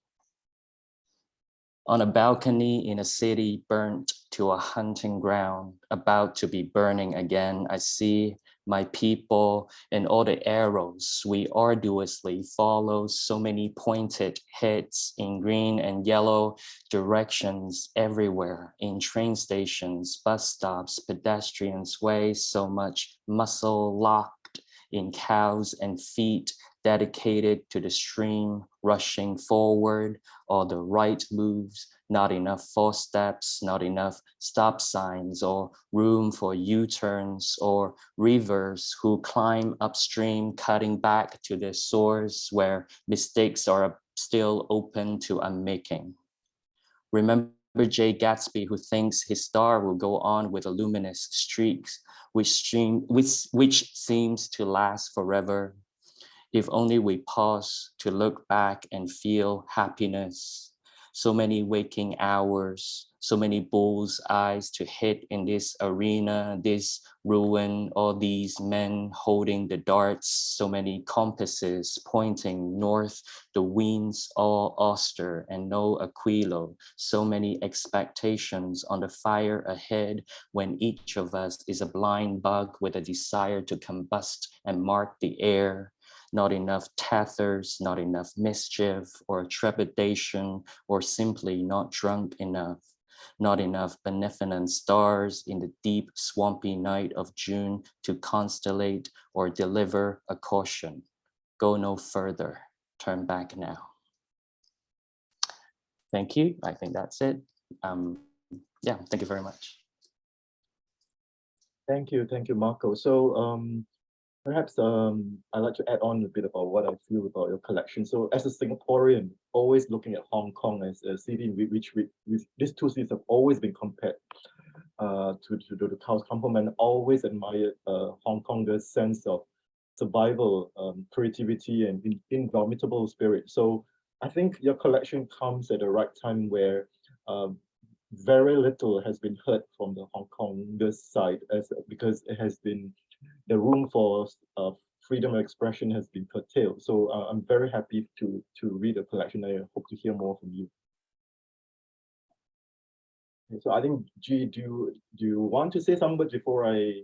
On a balcony in a city burnt to a hunting ground, about to be burning again, I see my people and all the arrows we arduously follow, so many pointed heads in green and yellow directions everywhere, in train stations, bus stops, pedestrians' ways, so much muscle locked in cows and feet dedicated to the stream rushing forward, or the right moves, not enough false steps, not enough stop signs, or room for U-turns, or rivers who climb upstream, cutting back to their source where mistakes are still open to unmaking. Remember Jay Gatsby, who thinks his star will go on with a luminous streaks, which seems to last forever. If only we pause to look back and feel happiness. So many waking hours, so many bull's eyes to hit in this arena, this ruin, all these men holding the darts, so many compasses pointing north, the winds all austere and no Aquilo, so many expectations on the fire ahead when each of us is a blind bug with a desire to combust and mark the air. Not enough tethers, not enough mischief or trepidation, or simply not drunk enough. Not enough beneficent stars in the deep swampy night of June to constellate or deliver a caution. Go no further, turn back now. Thank you, I think that's it. Yeah, thank you very much. Thank you, Marco. So perhaps I'd like to add on a bit about what I feel about your collection. So as a Singaporean, always looking at Hong Kong as a city in which these two cities have always been compared to the compliment, always admired Hong Kongers' sense of survival, creativity, and indomitable spirit. So I think your collection comes at the right time where very little has been heard from the Hong Kongers side, because it has been the room for freedom of expression has been curtailed. So I'm very happy to read the collection. I hope to hear more from you. Okay, so I think, G, do you want to say something before I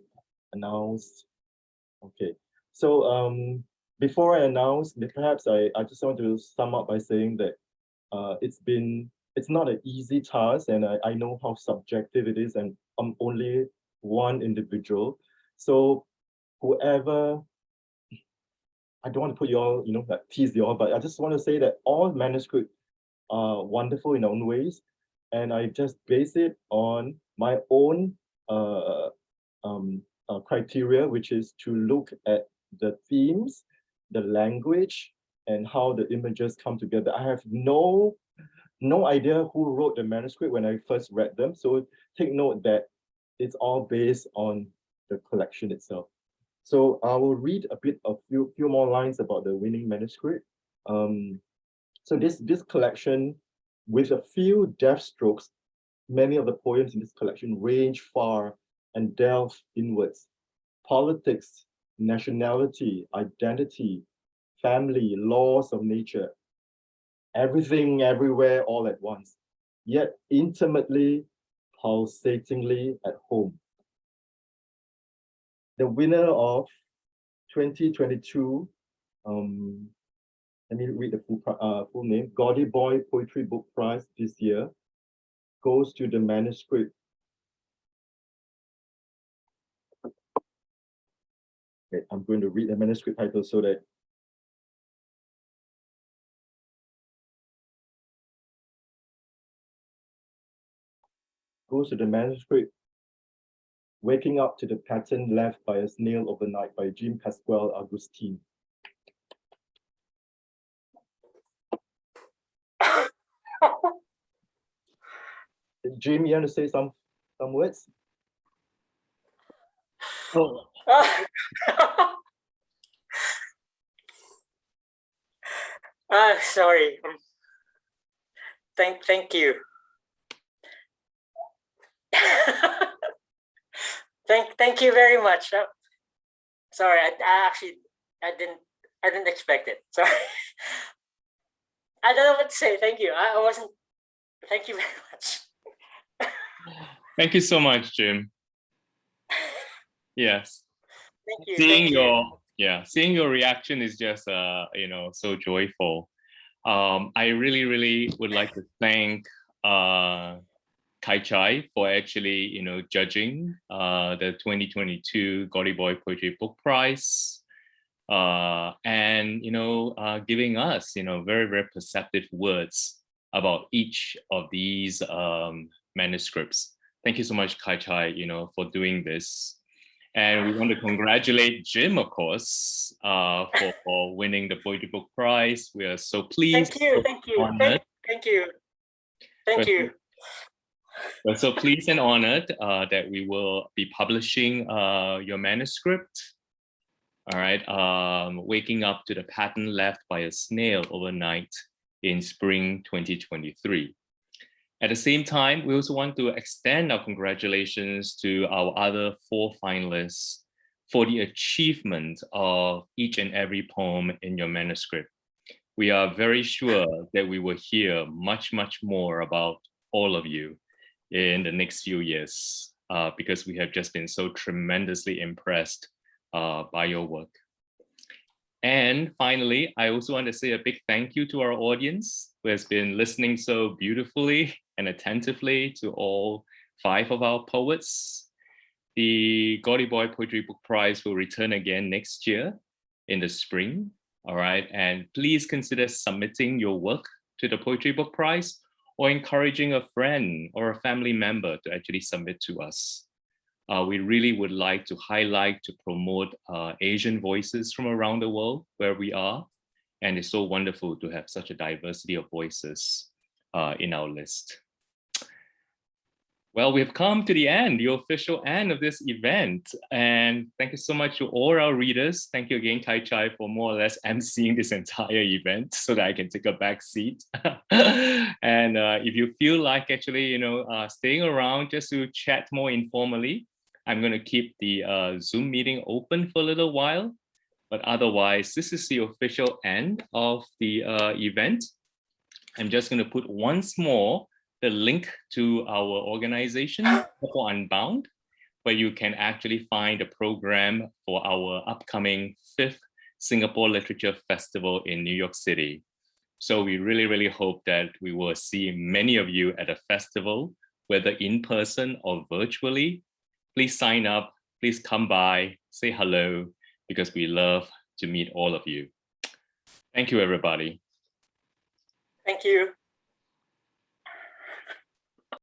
announce? Okay, so before I announce, perhaps I just want to sum up by saying that it's been it's not an easy task, and I know how subjective it is, and I'm only one individual. So whoever, I don't want to put you all, like tease you all, but I just want to say that all manuscripts are wonderful in their own ways, and I just base it on my own criteria, which is to look at the themes, the language, and how the images come together. I have no idea who wrote the manuscript when I first read them, so take note that it's all based on the collection itself. So I will read a few more lines about the winning manuscript. So this collection, with a few deft strokes, many of the poems in this collection range far and delve inwards. Politics, nationality, identity, family, laws of nature, everything, everywhere, all at once, yet intimately, pulsatingly at home. The winner of 2022, let me read the full name, Gaudy Boy Poetry Book Prize this year goes to the manuscript. Okay, I'm going to read the manuscript title so that goes to the manuscript Waking Up to the Pattern Left by a Snail Overnight by Pascual Agustin. Jim, you want to say some words? Oh. Sorry. Thank you. Thank you very much. Sorry, I didn't expect it. Sorry. I don't know what to say. Thank you. I wasn't. Thank you very much. Thank you so much, Jim. Yes. Thank you. Seeing your reaction is just so joyful. I really would like to thank Kai Chai for actually judging the 2022 Gaudy Boy Poetry Book Prize, and giving us very perceptive words about each of these manuscripts. Thank you so much, Kai Chai, for doing this. And we want to congratulate Jim, of course, for winning the Poetry Book Prize. We are so pleased. Thank you. We're so pleased and honored that we will be publishing your manuscript. All right, Waking Up to the Pattern Left by a Snail Overnight in spring 2023. At the same time, we also want to extend our congratulations to our other 4 finalists for the achievement of each and every poem in your manuscript. We are very sure that we will hear much more about all of you in the next few years, because we have just been so tremendously impressed by your work. And finally, I also want to say a big thank you to our audience who has been listening so beautifully and attentively to all 5 of our poets. The Gaudy Boy Poetry Book Prize will return again next year in the spring. All right, and please consider submitting your work to the Poetry Book Prize, or encouraging a friend or a family member to actually submit to us. We really would like to highlight, to promote Asian voices from around the world where we are. And it's so wonderful to have such a diversity of voices in our list. Well, we've come to the end, the official end of this event. And thank you so much to all our readers. Thank you again, Kai Chai, for more or less emceeing this entire event so that I can take a back seat. And if you feel like actually, staying around just to chat more informally, I'm going to keep the Zoom meeting open for a little while. But otherwise, this is the official end of the event. I'm just going to put once more the link to our organization, Unbound, where you can actually find a program for our upcoming 5th Singapore Literature Festival in New York City. So we really, really hope that we will see many of you at a festival, whether in person or virtually. Please sign up, please come by, say hello, because we love to meet all of you. Thank you, everybody. Thank you.